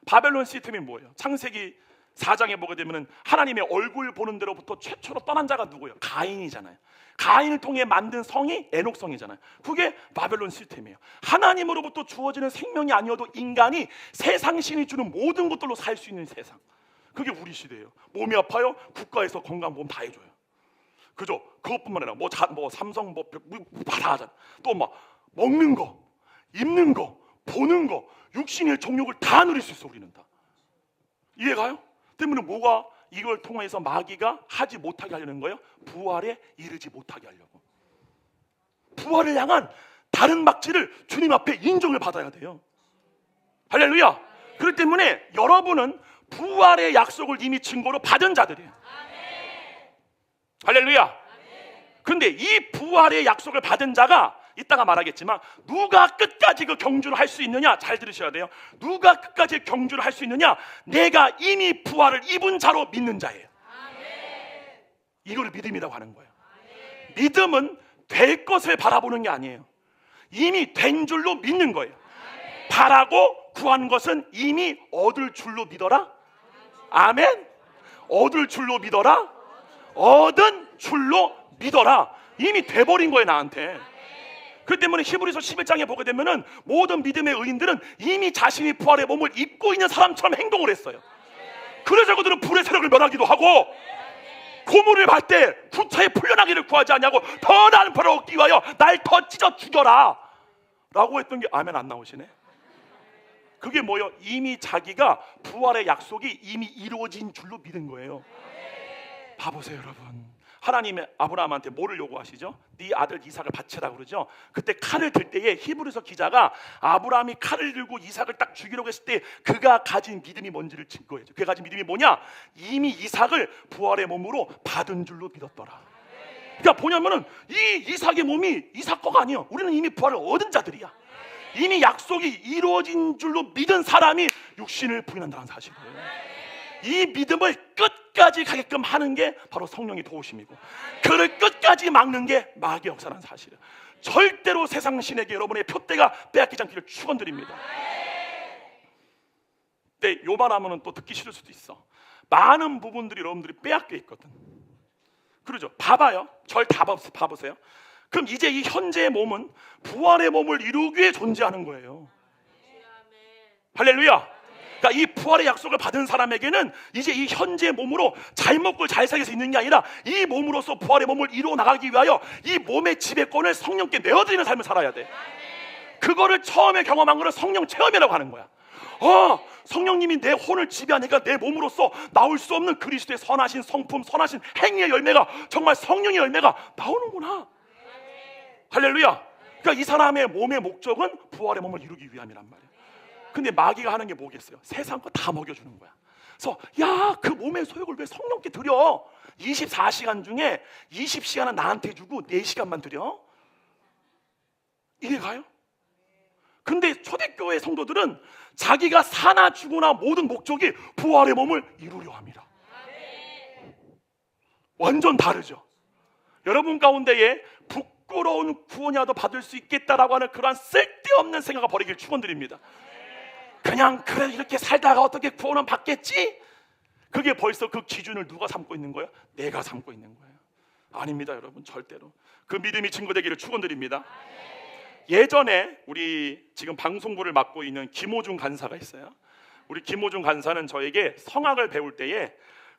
바벨론 시스템이 뭐예요? 창세기 4장에 보게 되면 하나님의 얼굴 보는 데로부터 최초로 떠난 자가 누구예요? 가인이잖아요. 가인을 통해 만든 성이 에녹성이잖아요. 그게 바벨론 시스템이에요. 하나님으로부터 주어지는 생명이 아니어도 인간이 세상 신이 주는 모든 것들로 살 수 있는 세상. 그게 우리 시대예요. 몸이 아파요? 국가에서 건강보험 다 해줘요. 그죠? 그것뿐만 아니라 뭐 삼성 다 하잖아. 또 막 먹는 거, 입는 거, 보는 거, 육신의 정욕을 다 누릴 수 있어. 우리는 다. 이해가요? 때문에 뭐가 이걸 통해서 마귀가 하지 못하게 하려는 거예요? 부활에 이르지 못하게 하려고. 부활을 향한 다른 막지를 주님 앞에 인정을 받아야 돼요. 할렐루야. 그렇기 때문에 여러분은 부활의 약속을 이미 증거로 받은 자들이에요. 할렐루야. 그런데 이 부활의 약속을 받은 자가 이따가 말하겠지만 누가 끝까지 그 경주를 할 수 있느냐? 잘 들으셔야 돼요. 누가 끝까지 경주를 할 수 있느냐? 내가 이미 부활을 입은 자로 믿는 자예요. 이걸 믿음이라고 하는 거예요. 믿음은 될 것을 바라보는 게 아니에요. 이미 된 줄로 믿는 거예요. 바라고 구한 것은 이미 얻을 줄로 믿어라. 아멘. 얻을 줄로 믿어라. 얻은 줄로 믿어라. 이미 돼버린 거예요, 나한테. 그렇기 때문에 히브리서 11장에 보게 되면은 모든 믿음의 의인들은 이미 자신이 부활의 몸을 입고 있는 사람처럼 행동을 했어요. 그래서 그들은 불의 세력을 면하기도 하고 고문을 받을 때 구차에 풀려나기를 구하지 않냐고 더 나은 벌을 얻기 위하여 날 더 찢어 죽여라 라고 했던 게 아멘 안 나오시네. 그게 뭐예요? 이미 자기가 부활의 약속이 이미 이루어진 줄로 믿은 거예요. 봐보세요 여러분. 하나님의 아브라함한테 뭐를 요구하시죠? 네 아들 이삭을 바치라고 그러죠. 그때 칼을 들 때에 히브리서 기자가 아브라함이 칼을 들고 이삭을 딱 죽이려고 했을 때 그가 가진 믿음이 뭔지를 증거해줘. 그가 가진 믿음이 뭐냐? 이미 이삭을 부활의 몸으로 받은 줄로 믿었더라. 그러니까 뭐냐면은 이 이삭의 몸이 이삭 거가 아니에요. 우리는 이미 부활을 얻은 자들이야. 이미 약속이 이루어진 줄로 믿은 사람이 육신을 부인한다는 사실이에요. 이 믿음을 끝까지 가게끔 하는 게 바로 성령의 도우심이고 그를 끝까지 막는 게 마귀의 역사라는 사실이에요. 절대로 세상 신에게 여러분의 표대가 빼앗기지 않기를 축원드립니다. 근데 요만하면 또 듣기 싫을 수도 있어. 많은 부분들이 여러분들이 빼앗겨 있거든. 그러죠? 봐봐요. 절 다 봐보세요. 그럼 이제 이 현재의 몸은 부활의 몸을 이루기 위해 존재하는 거예요. 할렐루야. 그러니까 이 부활의 약속을 받은 사람에게는 이제 이 현재 몸으로 잘 먹고 잘 살게 서 있는 게 아니라 이 몸으로서 부활의 몸을 이루어 나가기 위하여 이 몸의 지배권을 성령께 내어드리는 삶을 살아야 돼. 그거를 처음에 경험한 거를 성령 체험이라고 하는 거야. 성령님이 내 혼을 지배하니까 내 몸으로서 나올 수 없는 그리스도의 선하신 성품, 선하신 행위의 열매가 정말 성령의 열매가 나오는구나. 할렐루야. 그러니까 이 사람의 몸의 목적은 부활의 몸을 이루기 위함이란 말이야. 근데 마귀가 하는 게 뭐겠어요? 세상 거 다 먹여주는 거야. 그래서 야, 그 몸의 소욕을 왜 성령께 드려? 24시간 중에 20시간은 나한테 주고 4시간만 드려? 이해 가요? 근데 초대교회 성도들은 자기가 사나 죽으나 모든 목적이 부활의 몸을 이루려 합니다. 완전 다르죠. 여러분 가운데에 부끄러운 구원이라도 받을 수 있겠다라고 하는 그러한 쓸데없는 생각을 버리길 축원드립니다. 그냥 그래 이렇게 살다가 어떻게 구원은 받겠지? 그게 벌써 그 기준을 누가 삼고 있는 거예요? 내가 삼고 있는 거예요. 아닙니다 여러분. 절대로. 그 믿음이 증거되기를 축원드립니다. 예전에 우리 지금 방송부를 맡고 있는 김호중 간사가 있어요. 우리 김호중 간사는 저에게 성악을 배울 때에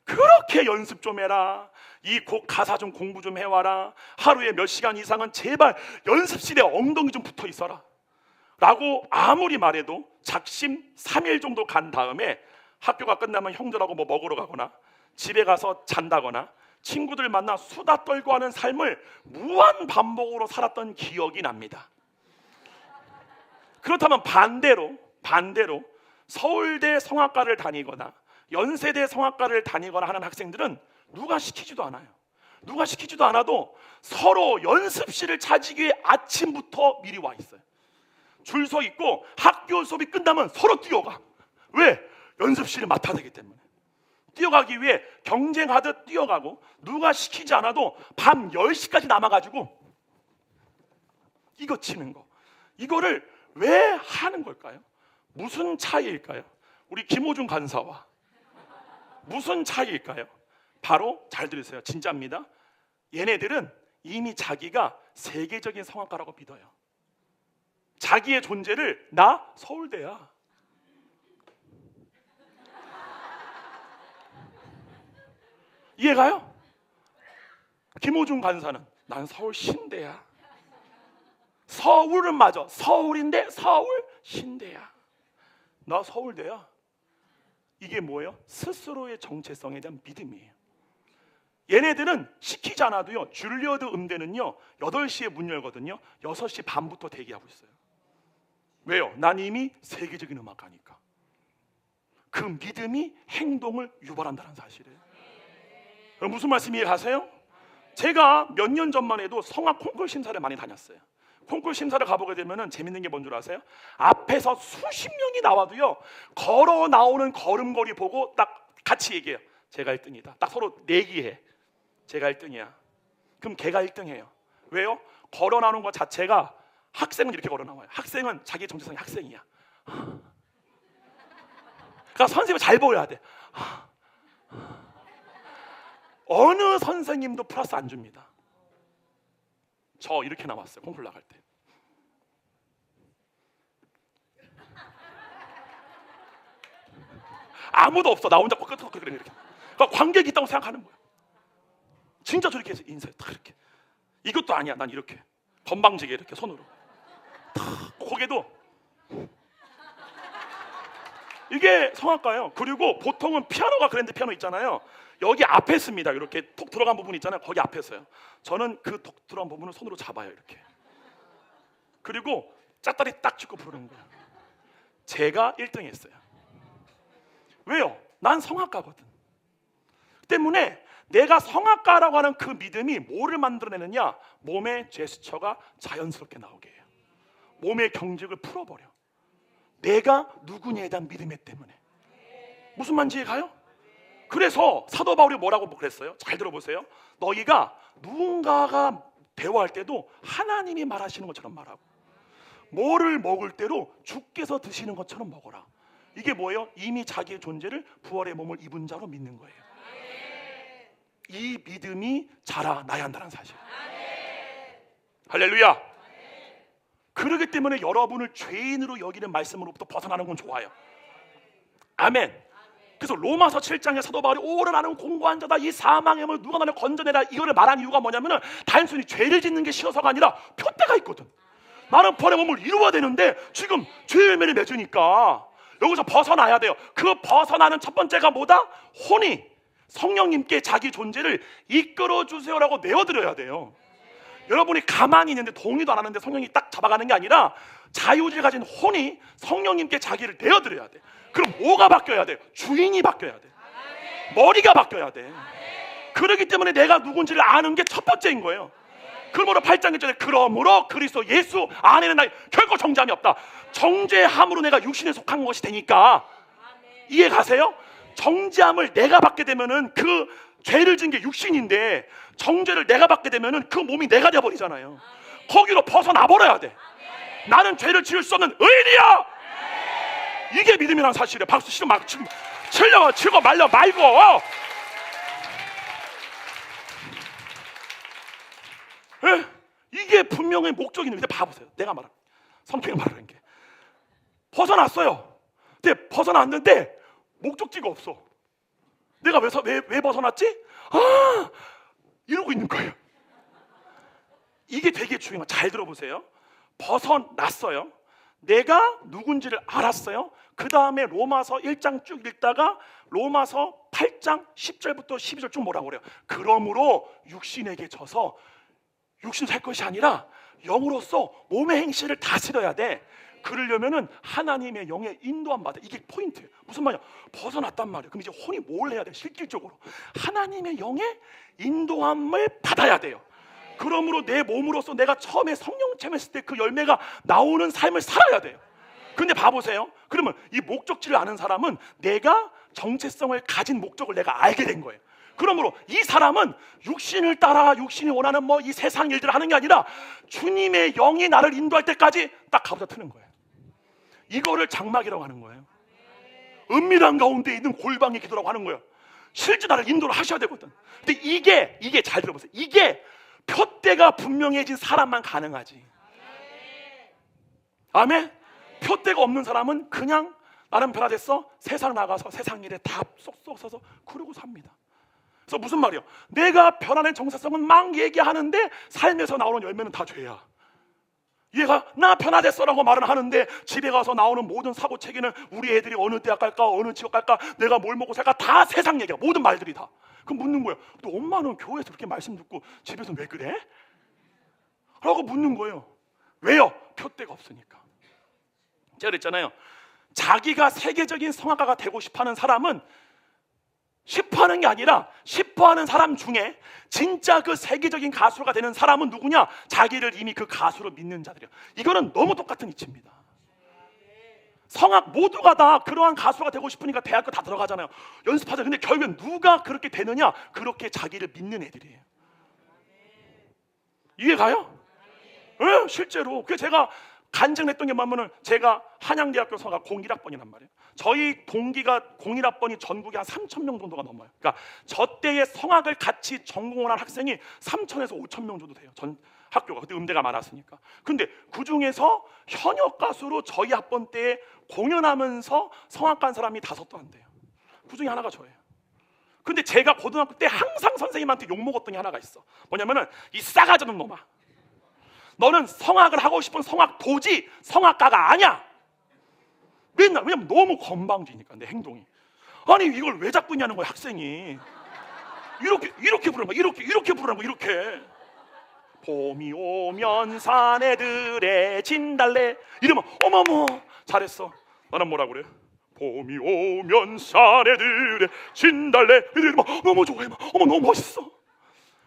그렇게 연습 좀 해라, 이 곡 가사 좀 공부 좀 해와라, 하루에 몇 시간 이상은 제발 연습실에 엉덩이 좀 붙어 있어라 라고 아무리 말해도 작심 3일 정도 간 다음에 학교가 끝나면 형들하고 뭐 먹으러 가거나 집에 가서 잔다거나 친구들 만나 수다 떨고 하는 삶을 무한 반복으로 살았던 기억이 납니다. 그렇다면 반대로 서울대 성악과를 다니거나 연세대 성악과를 다니거나 하는 학생들은 누가 시키지도 않아요. 누가 시키지도 않아도 서로 연습실을 차지기 위해 아침부터 미리 와 있어요. 줄 서 있고 학교 수업이 끝나면 서로 뛰어가. 왜? 연습실을 맡아야 되기 때문에. 뛰어가기 위해 경쟁하듯 뛰어가고, 누가 시키지 않아도 밤 10시까지 남아가지고 이거 치는 거, 이거를 왜 하는 걸까요? 무슨 차이일까요? 우리 김호중 간사와 무슨 차이일까요? 바로, 잘 들으세요, 진짜입니다. 얘네들은 이미 자기가 세계적인 성악가라고 믿어요. 자기의 존재를 나 서울대야, 이해가요? 김호중 간사는 난 서울 신대야. 서울은 맞아, 서울인데 서울 신대야. 나 서울대야. 이게 뭐예요? 스스로의 정체성에 대한 믿음이에요. 얘네들은 시키지 않아도요, 줄리어드 음대는요 8시에 문 열거든요. 6시 반부터 대기하고 있어요. 왜요? 난 이미 세계적인 음악가니까. 그 믿음이 행동을 유발한다는 사실이에요. 여러분, 무슨 말씀 이해가세요? 제가 몇 년 전만 해도 성악 콩쿨 심사를 많이 다녔어요. 콩쿨 심사를 가보게 되면 재밌는 게 뭔 줄 아세요? 앞에서 수십 명이 나와도요, 걸어 나오는 걸음걸이 보고 딱 같이 얘기해요. 제가 1등이다. 딱 서로 내기해. 제가 1등이야. 그럼 걔가 1등이에요. 왜요? 걸어 나오는 것 자체가, 학생은 이렇게 걸어 나와요. 학생은 자기 정체성이 학생이야. 그러니까 선생님을 잘 보여야 돼. 어느 선생님도 플러스 안 줍니다. 저 이렇게 나왔어요, 콩쿨 나갈 때. 아무도 없어. 나 혼자 끄떡끄떡 그래, 이렇게. 그러니까 관객이 있다고 생각하는 거야. 진짜 저렇게 해서 인사해, 딱 이렇게. 이것도 아니야, 난 이렇게 건방지게 이렇게 손으로 탁, 고개도. 이게 성악가예요. 그리고 보통은 피아노가 그랜드 피아노 있잖아요. 여기 앞에 씁니다. 이렇게 톡 들어간 부분 있잖아요. 거기 앞에 써요. 저는 그 톡 들어간 부분을 손으로 잡아요, 이렇게. 그리고 짝다리 딱 짚고 부르는 거예요. 제가 1등 했어요. 왜요? 난 성악가거든. 때문에 내가 성악가라고 하는 그 믿음이 뭐를 만들어내느냐? 몸의 제스처가 자연스럽게 나오게 해요. 몸의 경직을 풀어버려. 내가 누구냐에 대한 믿음에 때문에. 무슨 말인지 이해가요? 그래서 사도 바울이 뭐라고 그랬어요? 잘 들어보세요. 너희가 누군가가 대화할 때도 하나님이 말하시는 것처럼 말하고, 뭐를 먹을 때로 주께서 드시는 것처럼 먹어라. 이게 뭐예요? 이미 자기의 존재를 부활의 몸을 입은 자로 믿는 거예요. 이 믿음이 자라나야 한다는 사실. 할렐루야. 그렇기 때문에 여러분을 죄인으로 여기는 말씀으로부터 벗어나는 건 좋아요. 아멘. 그래서 로마서 7장에 사도 바울이 오래 나는 공고한 자다, 이 사망의 몸을 누가 나를 건져내라, 이거를 말한 이유가 뭐냐면은 단순히 죄를 짓는 게 싫어서가 아니라 표대가 있거든. 나는 부활의 몸을 이루어야 되는데 지금 죄의 열매를 맺으니까 여기서 벗어나야 돼요. 그 벗어나는 첫 번째가 뭐다? 혼이 성령님께 자기 존재를 이끌어 주세요라고 내어드려야 돼요. 여러분이 가만히 있는데 동의도 안 하는데 성령이 딱 잡아가는 게 아니라 자유를 가진 혼이 성령님께 자기를 내어드려야 돼. 그럼 뭐가 바뀌어야 돼? 주인이 바뀌어야 돼. 머리가 바뀌어야 돼. 그렇기 때문에 내가 누군지를 아는 게 첫 번째인 거예요. 그러므로 8장 1절에 그러므로 그리스도 예수 안에는 나 결코 정죄함이 없다. 정죄함으로 내가 육신에 속한 것이 되니까. 이해 가세요? 정죄함을 내가 받게 되면은 그 죄를 지은 게 육신인데, 정죄를 내가 받게 되면은 그 몸이 내가 되어버리잖아요. 거기로 벗어나 버려야 돼. 나는 죄를 지을 수 없는 의인이야. 이게 믿음이란 사실이에요. 박수 치고 막 치고 말려 말고. 에? 이게 분명히 목적이 있는데 봐보세요. 내가 말한 성경이 말하는 게 벗어났어요. 근데 벗어났는데 목적지가 없어. 내가 왜 벗어났지? 이러고 있는 거예요. 이게 되게 중요한. 잘 들어보세요. 벗어났어요. 내가 누군지를 알았어요. 그 다음에 로마서 1장 쭉 읽다가 로마서 8장 10절부터 12절 쭉 뭐라고 그래요? 그러므로 육신에게 져서 육신 살 것이 아니라 영으로서 몸의 행실을 다스려야 돼. 그러려면은 하나님의 영의 인도함 받아. 이게 포인트예요. 무슨 말이야? 벗어났단 말이에요. 그럼 이제 혼이 뭘 해야 돼? 실질적으로 하나님의 영의 인도함을 받아야 돼요. 그러므로 내 몸으로서 내가 처음에 성령 체험했을 때 그 열매가 나오는 삶을 살아야 돼요. 근데 봐보세요. 그러면 이 목적지를 아는 사람은 내가 정체성을 가진 목적을 내가 알게 된 거예요. 그러므로 이 사람은 육신을 따라 육신이 원하는 뭐 이 세상 일들을 하는 게 아니라 주님의 영이 나를 인도할 때까지 딱 가보자 트는 거예요. 이거를 장막이라고 하는 거예요. 은밀한 가운데 있는 골방의 기도라고 하는 거예요. 실제 나를 인도를 하셔야 되거든. 근데 이게 잘 들어보세요. 이게 표대가 분명해진 사람만 가능하지. 아멘? 표대가 없는 사람은 그냥 나는 변화됐어, 세상 나가서 세상 일에 다 쏙쏙 써서 그러고 삽니다. 그래서 무슨 말이야? 내가 변화된 정체성은 막 얘기하는데 삶에서 나오는 열매는 다 죄야. 얘가 나 변화됐어라고 말은 하는데 집에 가서 나오는 모든 사고체계는 우리 애들이 어느 대학 갈까, 어느 지역 갈까, 내가 뭘 먹고 살까, 다 세상 얘기야. 모든 말들이 다. 그럼 묻는 거예요. 또 엄마는 교회에서 그렇게 말씀 듣고 집에서 왜 그래? 라고 묻는 거예요. 왜요? 표대가 없으니까. 제가 그랬잖아요. 자기가 세계적인 성악가가 되고 싶어하는 사람은 싶어하는 게 아니라 싶어하는 사람 중에 진짜 그 세계적인 가수가 되는 사람은 누구냐? 자기를 이미 그 가수로 믿는 자들이에요. 이거는 너무 똑같은 이치입니다. 성악 모두가 다 그러한 가수가 되고 싶으니까 대학교 다 들어가잖아요. 연습하자. 근데 결국엔 누가 그렇게 되느냐? 그렇게 자기를 믿는 애들이에요. 이해 가요? 네, 실제로. 그래서 제가 간증했던 게 뭐냐면 제가 한양대학교 성악 01학번이란 말이에요. 저희 동기가 01학번이 전국에 한 3,000명 정도가 넘어요. 그러니까 저 때의 성악을 같이 전공을 한 학생이 3,000에서 5,000명 정도 돼요. 전 학교가 그때 음대가 많았으니까. 근데 그 중에서 현역 가수로 저희 학번 때에 공연하면서 성악가 한 사람이 5도 안 돼요. 그 중에 하나가 저예요. 근데 제가 고등학교 때 항상 선생님한테 욕먹었던 게 하나가 있어. 뭐냐면은 이 싸가지 없는 놈아, 너는 성악을 하고 싶은 성악도지 성악가가 아니야. 맨날. 왜냐면 너무 건방지니까 내 행동이. 아니 이걸 왜 자꾸 있냐는 거야. 학생이 이렇게 부르는 거야. 이렇게 부르는 거야. 이렇게. 봄이 오면 사내들의 진달래 이러면 어머머 잘했어. 나는 뭐라 그래? 봄이 오면 사내들의 진달래 이러면 너무 좋아해. 어머 너무 멋있어.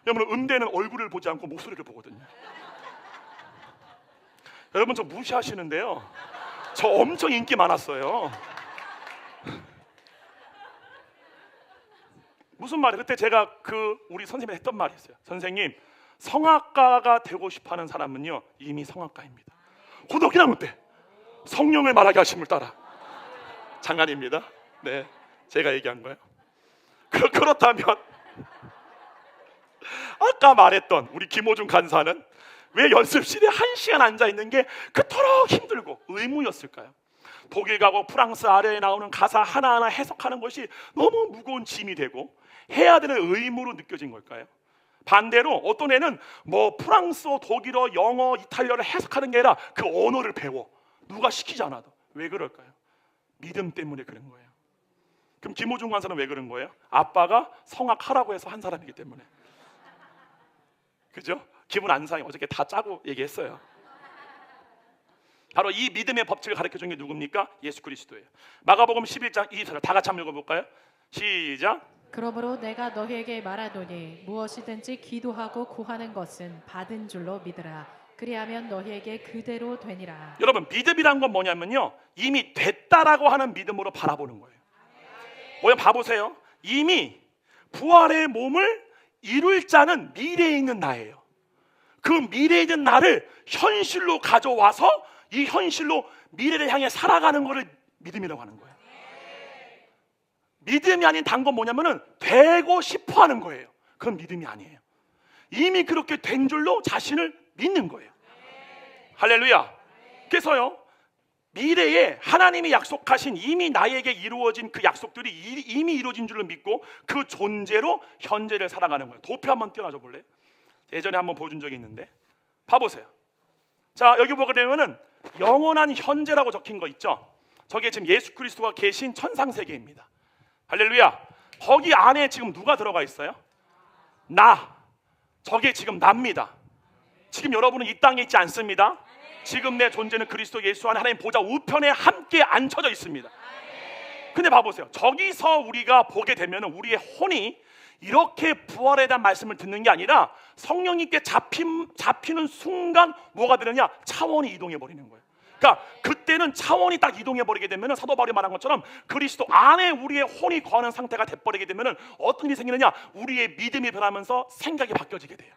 왜냐면 음대는 얼굴을 보지 않고 목소리를 보거든요. 여러분 저 무시하시는데요. 저 엄청 인기 많았어요. 무슨 말이에요? 그때 제가 우리 선생님이 했던 말이 있어요. 선생님, 성악가가 되고 싶어하는 사람은요 이미 성악가입니다. 고등학교 1학년 때 성령을 말하게 하심을 따라. 장난입니다. 네, 제가 얘기한 거예요. 그렇다면 아까 말했던 우리 김호중 간사는 왜 연습실에 1시간 앉아있는 게 그토록 힘들고 의무였을까요? 독일 가고 프랑스 아래에 나오는 가사 하나하나 해석하는 것이 너무 무거운 짐이 되고 해야 되는 의무로 느껴진 걸까요? 반대로 어떤 애는 뭐 프랑스어, 독일어, 영어, 이탈리아를 해석하는 게 아니라 그 언어를 배워. 누가 시키지 않아도. 왜 그럴까요? 믿음 때문에 그런 거예요. 그럼 김호중 간사는 왜 그런 거예요? 아빠가 성악하라고 해서 한 사람이기 때문에. 그죠? 기분 안 상해. 어저께 다 짜고 얘기했어요. 바로 이 믿음의 법칙을 가르쳐준 게 누굽니까? 예수 그리스도예요. 마가복음 11장 24절 다 같이 한번 읽어볼까요? 시작. 그러므로 내가 너희에게 말하노니 무엇이든지 기도하고 구하는 것은 받은 줄로 믿으라. 그리하면 너희에게 그대로 되니라. 여러분 믿음이란 건 뭐냐면요 이미 됐다라고 하는 믿음으로 바라보는 거예요. 뭐야 봐보세요. 이미 부활의 몸을 이룰 자는 미래에 있는 나예요. 그 미래에 있는 나를 현실로 가져와서 이 현실로 미래를 향해 살아가는 것을 믿음이라고 하는 거예요. 믿음이 아닌 단 건 뭐냐면은 되고 싶어 하는 거예요. 그건 믿음이 아니에요. 이미 그렇게 된 줄로 자신을 믿는 거예요. 할렐루야. 그래서요 미래에 하나님이 약속하신 이미 나에게 이루어진 그 약속들이 이미 이루어진 줄로 믿고 그 존재로 현재를 살아가는 거예요. 도표 한번 띄워놔줘 볼래요? 예전에 한번 보여준 적이 있는데 봐보세요. 자 여기 보게 되면은 영원한 현재라고 적힌 거 있죠? 저게 지금 예수 그리스도가 계신 천상세계입니다. 할렐루야. 거기 안에 지금 누가 들어가 있어요? 나. 저게 지금 납니다. 지금 여러분은 이 땅에 있지 않습니다. 지금 내 존재는 그리스도 예수 안에 하나님 보좌 우편에 함께 앉혀져 있습니다. 근데 봐보세요. 저기서 우리가 보게 되면 우리의 혼이 이렇게 부활에 대한 말씀을 듣는 게 아니라 성령님께 잡히는 순간 뭐가 되느냐? 차원이 이동해 버리는 거예요. 그러니까 그때는 차원이 딱 이동해 버리게 되면 사도 바울이 말한 것처럼 그리스도 안에 우리의 혼이 거하는 상태가 돼 버리게 되면 어떤 일이 생기느냐? 우리의 믿음이 변하면서 생각이 바뀌어지게 돼요.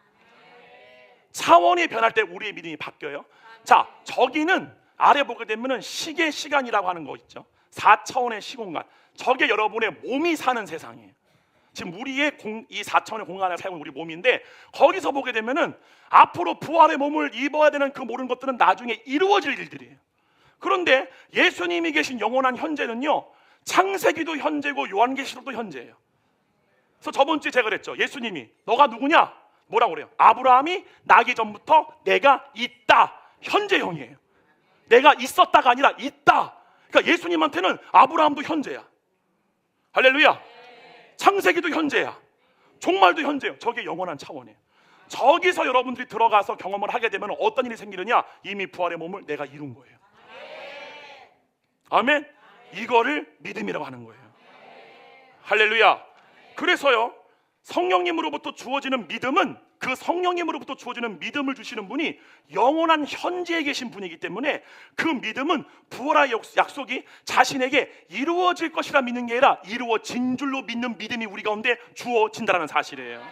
차원이 변할 때 우리의 믿음이 바뀌어요. 자, 저기는 아래 보게 되면 시계 시간이라고 하는 거 있죠. 4차원의 시공간. 저게 여러분의 몸이 사는 세상이에요. 지금 우리의 이 4차원의 공간을 사용하는 우리 몸인데 거기서 보게 되면은 앞으로 부활의 몸을 입어야 되는 그 모든 것들은 나중에 이루어질 일들이에요. 그런데 예수님이 계신 영원한 현재는요, 창세기도 현재고 요한계시록도 현재예요. 그래서 저번 주에 제가 그랬죠. 예수님이 너가 누구냐? 뭐라고 그래요? 아브라함이 나기 전부터 내가 있다. 현재형이에요. 내가 있었다가 아니라 있다. 그러니까 예수님한테는 아브라함도 현재야. 할렐루야. 창세기도 현재야. 종말도 현재예요. 저게 영원한 차원이에요. 저기서 여러분들이 들어가서 경험을 하게 되면 어떤 일이 생기느냐? 이미 부활의 몸을 내가 이룬 거예요. 아멘. 이거를 믿음이라고 하는 거예요. 할렐루야. 그래서요, 성령님으로부터 주어지는 믿음은, 그 성령님으로부터 주어지는 믿음을 주시는 분이 영원한 현재에 계신 분이기 때문에 그 믿음은 부활의 약속이 자신에게 이루어질 것이라 믿는 게 아니라 이루어진 줄로 믿는 믿음이 우리 가운데 주어진다는 사실이에요.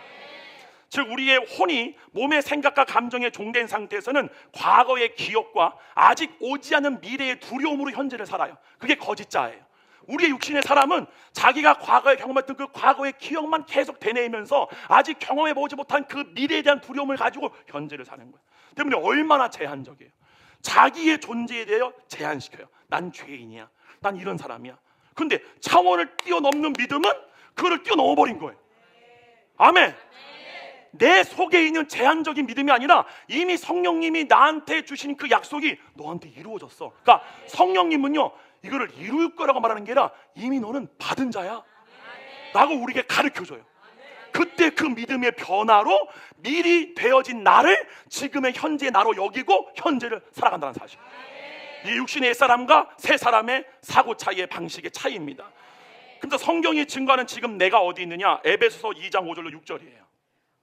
즉 우리의 혼이 몸의 생각과 감정에 종된 상태에서는 과거의 기억과 아직 오지 않은 미래의 두려움으로 현재를 살아요. 그게 거짓자예요. 우리의 육신의 사람은 자기가 과거에 경험했던 그 과거의 기억만 계속 되뇌이면서 아직 경험해보지 못한 그 미래에 대한 두려움을 가지고 현재를 사는 거예요. 때문에 얼마나 제한적이에요. 자기의 존재에 대해 제한시켜요. 난 죄인이야. 난 이런 사람이야. 근데 차원을 뛰어넘는 믿음은 그걸 뛰어넘어버린 거예요. 아멘. 내 속에 있는 제한적인 믿음이 아니라 이미 성령님이 나한테 주신 그 약속이 너한테 이루어졌어. 그러니까 성령님은요, 이거를 이룰 거라고 말하는 게 아니라 이미 너는 받은 자야 라고 우리에게 가르쳐줘요. 그때 그 믿음의 변화로 미리 되어진 나를 지금의 현재의 나로 여기고 현재를 살아간다는 사실. 이 육신의 옛사람과 새 사람의 사고 차이의 방식의 차이입니다. 근데 성경이 증거하는 지금 내가 어디 있느냐? 에베소서 2장 5절로 6절이에요.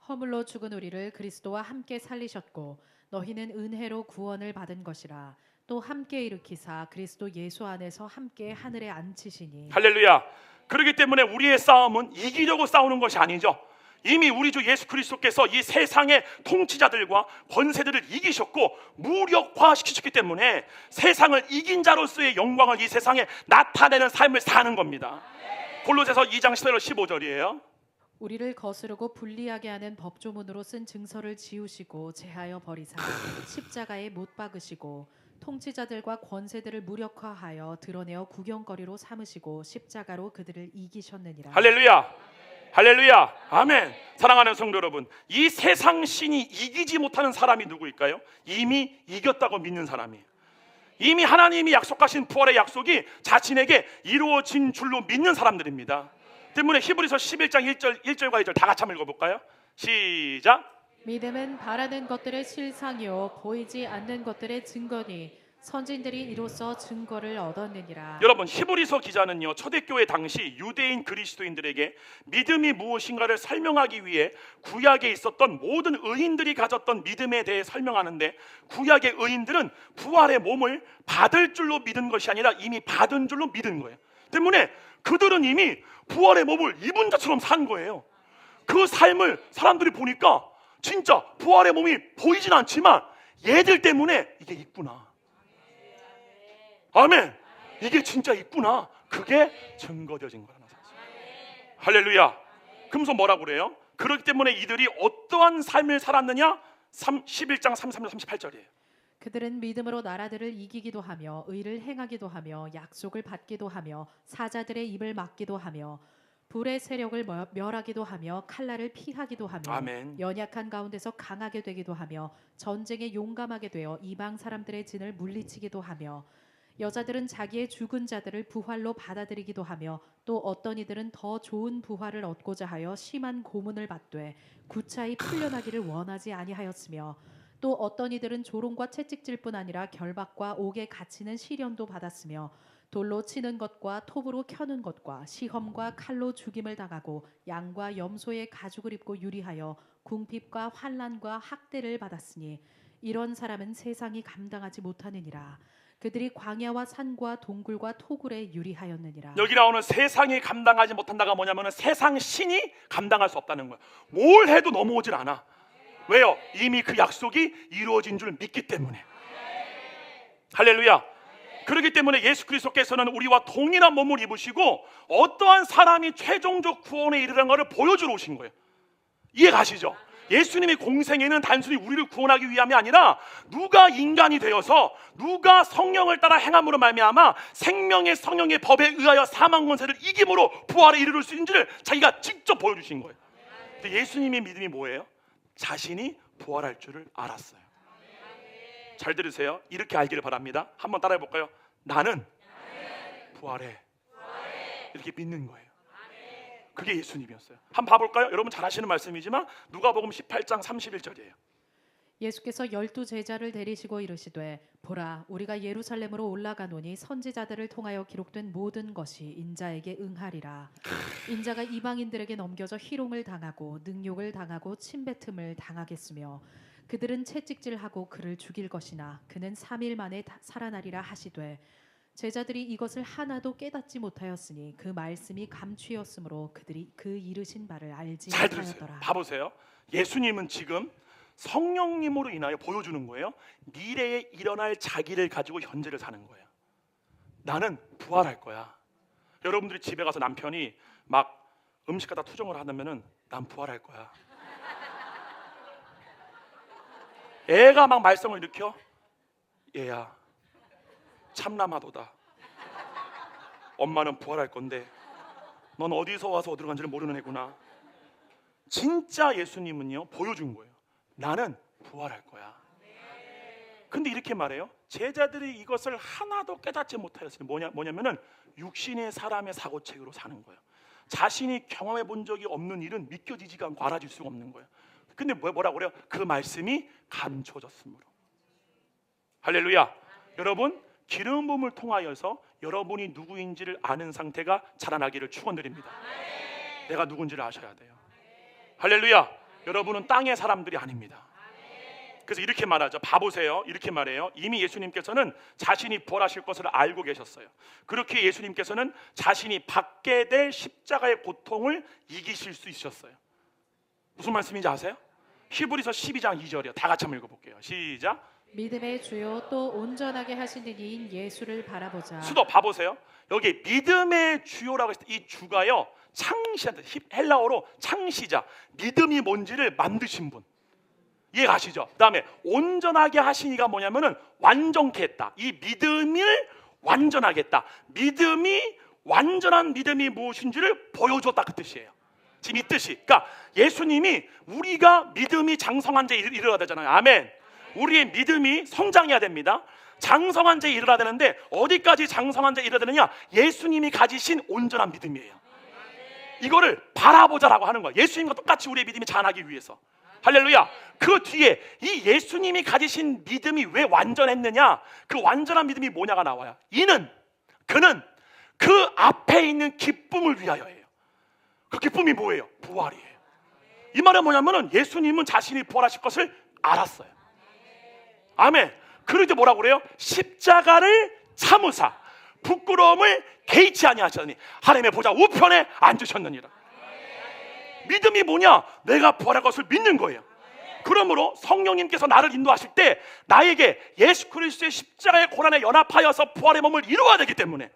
허물로 죽은 우리를 그리스도와 함께 살리셨고 너희는 은혜로 구원을 받은 것이라. 또 함께 일으키사 그리스도 예수 안에서 함께 하늘에 앉히시니. 할렐루야. 그렇기 때문에 우리의 싸움은 이기려고 싸우는 것이 아니죠. 이미 우리 주 예수 그리스도께서 이 세상의 통치자들과 권세들을 이기셨고 무력화시키셨기 때문에 세상을 이긴 자로서의 영광을 이 세상에 나타내는 삶을 사는 겁니다. 골로새서 2장 10절 15절이에요. 우리를 거스르고 불리하게 하는 법조문으로 쓴 증서를 지우시고 제하여 버리사 십자가에 못 박으시고 통치자들과 권세들을 무력화하여 드러내어 구경거리로 삼으시고 십자가로 그들을 이기셨느니라. 할렐루야. 할렐루야. 아멘. 사랑하는 성도 여러분, 이 세상 신이 이기지 못하는 사람이 누구일까요? 이미 이겼다고 믿는 사람이에요. 이미 하나님이 약속하신 부활의 약속이 자신에게 이루어진 줄로 믿는 사람들입니다. 때문에 히브리서 11장 1절과 2절 다 같이 한번 읽어볼까요? 시작. 믿음은 바라는 것들의 실상이요 보이지 않는 것들의 증거니 선진들이 이로써 증거를 얻었느니라. 여러분, 히브리서 기자는요, 초대교회 당시 유대인 그리스도인들에게 믿음이 무엇인가를 설명하기 위해 구약에 있었던 모든 의인들이 가졌던 믿음에 대해 설명하는데, 구약의 의인들은 부활의 몸을 받을 줄로 믿은 것이 아니라 이미 받은 줄로 믿은 거예요. 때문에 그들은 이미 부활의 몸을 입은 자처럼 산 거예요. 그 삶을 사람들이 보니까 진짜 부활의 몸이 보이진 않지만 얘들 때문에 이게 있구나. 아멘. 이게 진짜 있구나. 그게 증거되어진 거라는 사실. 할렐루야. 그러면서 뭐라고 그래요? 그렇기 때문에 이들이 어떠한 삶을 살았느냐? 11장 33절 38절이에요. 그들은 믿음으로 나라들을 이기기도 하며 의를 행하기도 하며 약속을 받기도 하며 사자들의 입을 막기도 하며 불의 세력을 멸하기도 하며 칼날을 피하기도 하며 아멘. 연약한 가운데서 강하게 되기도 하며 전쟁에 용감하게 되어 이방 사람들의 진을 물리치기도 하며 여자들은 자기의 죽은 자들을 부활로 받아들이기도 하며 또 어떤 이들은 더 좋은 부활을 얻고자 하여 심한 고문을 받되 구차히 풀려나기를 원하지 아니하였으며 또 어떤 이들은 조롱과 채찍질뿐 아니라 결박과 옥에 갇히는 시련도 받았으며 돌로 치는 것과 톱으로 켜는 것과 시험과 칼로 죽임을 당하고 양과 염소의 가죽을 입고 유리하여 궁핍과 환난과 학대를 받았으니 이런 사람은 세상이 감당하지 못하느니라. 그들이 광야와 산과 동굴과 토굴에 유리하였느니라. 여기 나오는 세상이 감당하지 못한다가 뭐냐면 세상 신이 감당할 수 없다는 거예요. 뭘 해도 넘어오질 않아. 왜요? 이미 그 약속이 이루어진 줄 믿기 때문에. 할렐루야. 그렇기 때문에 예수 그리스도께서는 우리와 동일한 몸을 입으시고 어떠한 사람이 최종적 구원에 이르는 것을 보여주러 오신 거예요. 이해 가시죠? 예수님의 공생애는 단순히 우리를 구원하기 위함이 아니라 누가 인간이 되어서 누가 성령을 따라 행함으로 말미암아 생명의 성령의 법에 의하여 사망 권세를 이김으로 부활에 이르를 수 있는지를 자기가 직접 보여주신 거예요. 근데 예수님의 믿음이 뭐예요? 자신이 부활할 줄을 알았어요. 잘 들으세요. 이렇게 알기를 바랍니다. 한번 따라해 볼까요? 나는 부활해. 이렇게 믿는 거예요. 그게 예수님이었어요. 한번 봐볼까요? 여러분 잘 아시는 말씀이지만 누가복음 18장 31절이에요. 예수께서 12 제자를 데리시고 이르시되 보라 우리가 예루살렘으로 올라가노니 선지자들을 통하여 기록된 모든 것이 인자에게 응하리라. 인자가 이방인들에게 넘겨져 희롱을 당하고 능욕을 당하고 침뱉음을 당하겠으며 그들은 채찍질하고 그를 죽일 것이나 그는 3일 만에 살아나리라 하시되 제자들이 이것을 하나도 깨닫지 못하였으니 그 말씀이 감추었으므로 그들이 그 이르신 바를 알지 잘 들으세요. 못하였더라. 봐보세요. 예수님은 지금 성령님으로 인하여 보여주는 거예요. 미래에 일어날 자기를 가지고 현재를 사는 거예요. 나는 부활할 거야. 여러분들이 집에 가서 남편이 막 음식 갖다 투정을 하면은 난 부활할 거야. 애가 막 말썽을 일으켜. 얘야 참남하도다. 엄마는 부활할 건데 넌 어디서 와서 어디로 간지를 모르는 애구나. 진짜 예수님은요 보여준 거예요. 나는 부활할 거야. 근데 이렇게 말해요. 제자들이 이것을 하나도 깨닫지 못하였어요. 뭐냐면은 육신의 사람의 사고책으로 사는 거예요. 자신이 경험해 본 적이 없는 일은 믿겨지지가 않고 알아질 수가 없는 거예요. 근데 뭐라고 그래요? 그 말씀이 감춰졌으므로. 할렐루야. 여러분 기름 부음을 통하여서 여러분이 누구인지를 아는 상태가 자라나기를 축원드립니다. 내가 누군지를 아셔야 돼요. 할렐루야. 여러분은 땅의 사람들이 아닙니다. 그래서 이렇게 말하죠. 봐보세요. 이렇게 말해요. 이미 예수님께서는 자신이 부활하실 것을 알고 계셨어요. 그렇게 예수님께서는 자신이 받게 될 십자가의 고통을 이기실 수 있으셨어요. 무슨 말씀인지 아세요? 히브리서 12장 2절이요. 다 같이 한번 읽어볼게요. 시작. 믿음의 주요 또 온전하게 하시는 이인 예수를 바라보자. 수도 봐보세요. 여기 믿음의 주요라고 했을 때 이 주가요 창시자, 헬라어로 창시자, 믿음이 뭔지를 만드신 분. 이해 가시죠? 그 다음에 온전하게 하시니가 뭐냐면은 완전케 했다. 이 믿음을 완전하게 했다. 믿음이 완전한 믿음이 무엇인지를 보여줬다 그 뜻이에요. 지금 이 뜻이. 그러니까 예수님이 우리가 믿음이 장성한 데 이르러야 되잖아요. 아멘. 우리의 믿음이 성장해야 됩니다. 장성한 데 이르러야 되는데 어디까지 장성한 데 이르러야 되느냐? 예수님이 가지신 온전한 믿음이에요. 이거를 바라보자라고 하는 거예요. 예수님과 똑같이 우리의 믿음이 자라기 위해서. 할렐루야. 그 뒤에 이 예수님이 가지신 믿음이 왜 완전했느냐? 그 완전한 믿음이 뭐냐가 나와요. 그는 그 앞에 있는 기쁨을 위하여예요. 그 기쁨이 뭐예요? 부활이에요. 이 말은 뭐냐면은 예수님은 자신이 부활하실 것을 알았어요. 아멘. 그럴 때 뭐라고 그래요? 십자가를 참으사 부끄러움을 개의치 아니하시더니 하나님의 보좌 우편에 앉으셨느니라. 믿음이 뭐냐? 내가 부활할 것을 믿는 거예요. 그러므로 성령님께서 나를 인도하실 때 나에게 예수 그리스도의 십자가의 고난에 연합하여서 부활의 몸을 이루어야 되기 때문에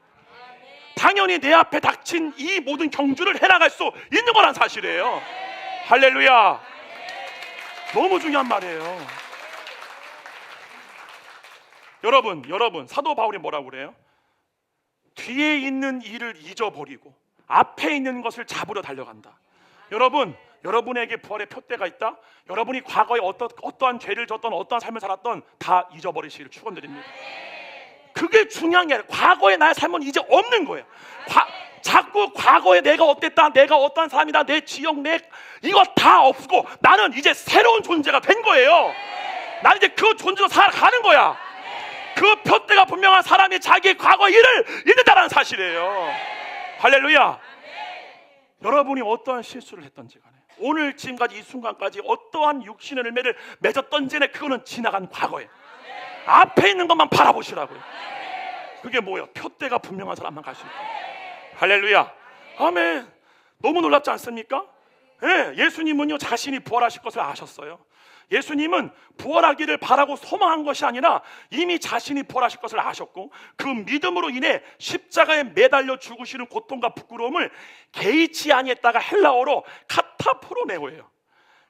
당연히 내 앞에 닥친 이 모든 경주를 해나갈 수 있는 거란 사실이에요. 할렐루야. 너무 중요한 말이에요. 여러분 사도 바울이 뭐라고 그래요? 뒤에 있는 일을 잊어버리고 앞에 있는 것을 잡으러 달려간다. 여러분에게 부활의 표대가 있다. 여러분이 과거에 어떠한 죄를 졌던 어떠한 삶을 살았던 다 잊어버리시기를 축원드립니다. 그게 중요한 게 아니라 과거의 나의 삶은 이제 없는 거예요. 자꾸 과거에 내가 어땠다, 내가 어떠한 사람이다, 내 지역, 이거 다 없고 나는 이제 새로운 존재가 된 거예요. 나는 이제 그 존재로 살아가는 거야. 그 표대가 분명한 사람이 자기의 과거 일을 잊는다는 사실이에요. 할렐루야. 여러분이 어떠한 실수를 했던지 간에, 오늘 지금까지 이 순간까지 어떠한 육신의 열매를 맺었던지 간에 그거는 지나간 과거예요. 앞에 있는 것만 바라보시라고요. 그게 뭐예요? 표대가 분명한 사람만 갈 수 있다. 할렐루야. 아멘. 너무 놀랍지 않습니까? 예, 예수님은요 자신이 부활하실 것을 아셨어요. 예수님은 부활하기를 바라고 소망한 것이 아니라 이미 자신이 부활하실 것을 아셨고, 그 믿음으로 인해 십자가에 매달려 죽으시는 고통과 부끄러움을 개의치 아니했다가 헬라어로 카타프로네오예요.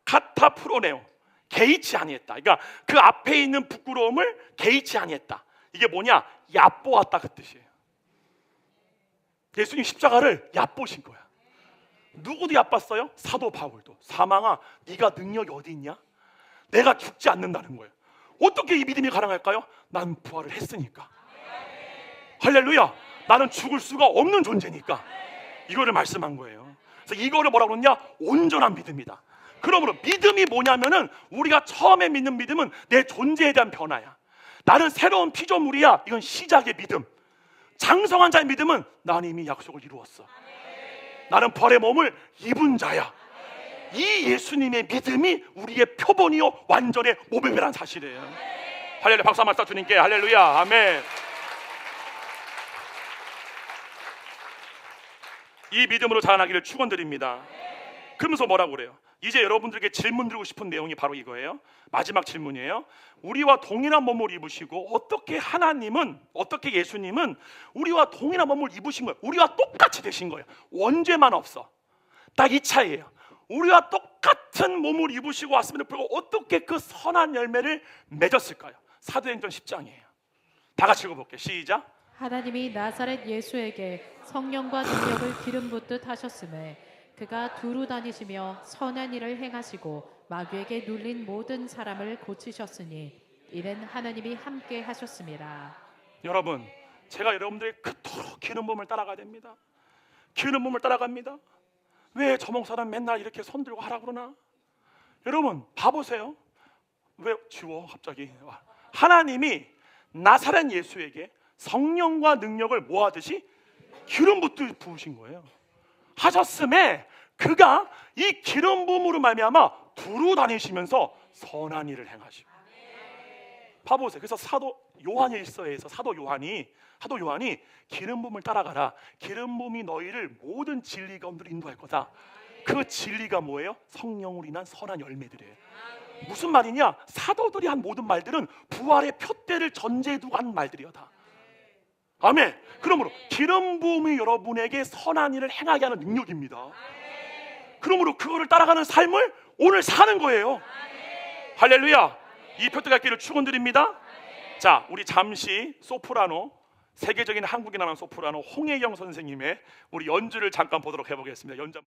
카타프로네오. 개의치 아니했다. 그러니까 그 앞에 있는 부끄러움을 개의치 아니했다. 이게 뭐냐? 얕보았다 그 뜻이에요. 예수님 십자가를 얕보신 거야. 누구도 얕봤어요? 사도 바울도. 사망아, 네가 능력이 어디 있냐? 내가 죽지 않는다는 거예요. 어떻게 이 믿음이 가능할까요? 난 부활을 했으니까. 할렐루야. 나는 죽을 수가 없는 존재니까. 이거를 말씀한 거예요. 그래서 이거를 뭐라고 그러냐? 온전한 믿음이다. 그러므로 믿음이 뭐냐면은, 우리가 처음에 믿는 믿음은 내 존재에 대한 변화야. 나는 새로운 피조물이야. 이건 시작의 믿음. 장성한 자의 믿음은 나는 이미 약속을 이루었어. 나는 부활의 몸을 입은 자야. 이 예수님의 믿음이 우리의 표본이요 완전의 모범이라는 사실이에요. 할렐루야. 박수 한번 쏴 주님께. 할렐루야. 아멘. 이 믿음으로 자라나기를 축원드립니다. 그러면서 뭐라고 그래요? 이제 여러분들에게 질문 드리고 싶은 내용이 바로 이거예요. 마지막 질문이에요. 우리와 동일한 몸을 입으시고, 어떻게 하나님은, 어떻게 예수님은 우리와 동일한 몸을 입으신 거예요? 우리와 똑같이 되신 거예요. 원죄만 없어. 딱 이 차이예요. 우리와 똑같은 몸을 입으시고 왔음에도 불구하고 어떻게 그 선한 열매를 맺었을까요? 사도행전 10장이에요. 다 같이 읽어볼게요. 시작. 하나님이 나사렛 예수에게 성령과 능력을 기름 붓듯 하셨음에 그가 두루 다니시며 선한 일을 행하시고 마귀에게 눌린 모든 사람을 고치셨으니 이는 하나님이 함께 하셨습니다. 여러분, 제가 여러분들의 그토록 기름 부음을 따라가야 됩니다. 기름 부음을 따라갑니다. 왜 저 목사는 맨날 이렇게 손 들고 하라 그러나? 여러분 봐보세요. 왜 지워 갑자기? 하나님이 나사렛 예수에게 성령과 능력을 뭐 하듯이 기름 붓듯 부으신 거예요. 하셨음에 그가 이 기름 부음으로 말미암아 두루 다니시면서 선한 일을 행하시고. 봐보세요. 그래서 사도 요한일서에서 사도 요한이 기름 부음을 따라가라. 기름 부음이 너희를 모든 진리 가운데로 인도할 거다. 그 진리가 뭐예요? 성령으로 인한 선한 열매들이에요. 무슨 말이냐? 사도들이 한 모든 말들은 부활의 표대를 전제에 두고 한 말들이요 다. 아멘. 그러므로 기름 부음이 여러분에게 선한 일을 행하게 하는 능력입니다. 그러므로 그거를 따라가는 삶을 오늘 사는 거예요. 할렐루야. 이 표대 갖기를 축원드립니다. 자, 우리 잠시 소프라노, 세계적인 한국에 나는 소프라노 홍혜경 선생님의 우리 연주를 잠깐 보도록 해보겠습니다. 연주.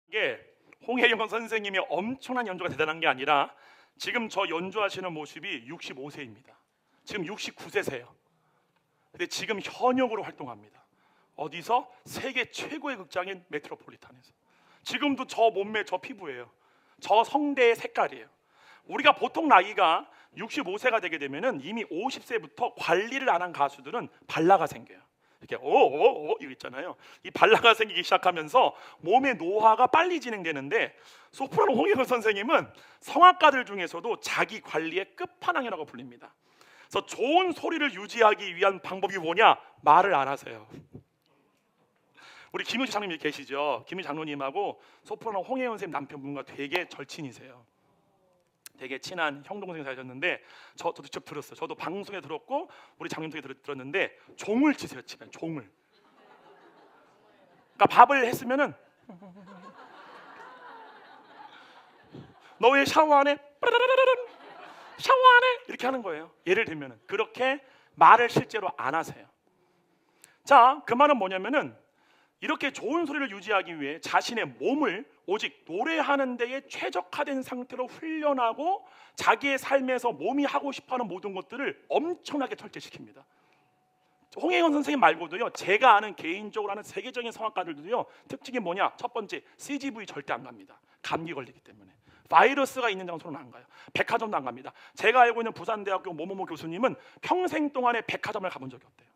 이게 홍혜영 선생님이 엄청난 연주가 대단한 게 아니라 지금 저 연주하시는 모습이 65세입니다. 지금 69세세요. 근데 지금 현역으로 활동합니다. 어디서? 세계 최고의 극장인 메트로폴리탄에서. 지금도 저 몸매, 저 피부예요. 저 성대의 색깔이에요. 우리가 보통 나이가 65세가 되게 되면은 이미 50세부터 관리를 안 한 가수들은 발라가 생겨요. 이렇게 이거 있잖아요. 이 발라가 생기기 시작하면서 몸의 노화가 빨리 진행되는데, 소프라노 홍혜원 선생님은 성악가들 중에서도 자기 관리의 끝판왕이라고 불립니다. 그래서 좋은 소리를 유지하기 위한 방법이 뭐냐? 말을 안 하세요. 우리 김유지 장로님 계시죠? 김유지 장로님하고 소프라노 홍혜원 선생님 남편분과 되게 절친이세요. 되게 친한 형 동생 사셨는데 저도 직접 들었어요. 저도 방송에 들었고 우리 장로님 통해 들었는데 종을 치세요. 치면 종을. 그러니까 밥을 했으면은 너 왜 샤워 안 해? 샤워 안 해? 이렇게 하는 거예요. 예를 들면은 그렇게 말을 실제로 안 하세요. 자, 그 말은 뭐냐면은 이렇게 좋은 소리를 유지하기 위해 자신의 몸을 오직 노래하는 데에 최적화된 상태로 훈련하고 자기의 삶에서 몸이 하고 싶어하는 모든 것들을 엄청나게 절제시킵니다. 홍혜원 선생님 말고도요, 제가 아는 개인적으로 아는 세계적인 성악가들도요, 특징이 뭐냐? 첫 번째, CGV 절대 안 갑니다. 감기 걸리기 때문에. 바이러스가 있는 장소는 안 가요. 백화점도 안 갑니다. 제가 알고 있는 부산대학교 모모모 교수님은 평생 동안에 백화점을 가본 적이 없대요.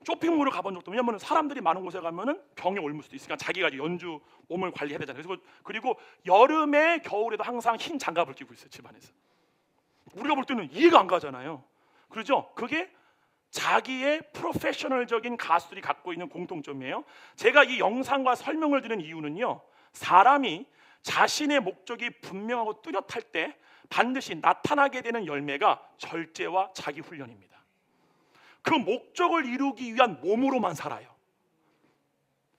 쇼핑몰을 가본 적도, 왜냐면 사람들이 많은 곳에 가면은 병에 옮을 수도 있으니까 자기가 연주 몸을 관리해야 되잖아요. 그리고 여름에 겨울에도 항상 흰 장갑을 끼고 있어요, 집안에서. 우리가 볼 때는 이해가 안 가잖아요. 그렇죠? 그게 자기의 프로페셔널적인 가수들이 갖고 있는 공통점이에요. 제가 이 영상과 설명을 드리는 이유는요, 사람이 자신의 목적이 분명하고 뚜렷할 때 반드시 나타나게 되는 열매가 절제와 자기 훈련입니다. 그 목적을 이루기 위한 몸으로만 살아요.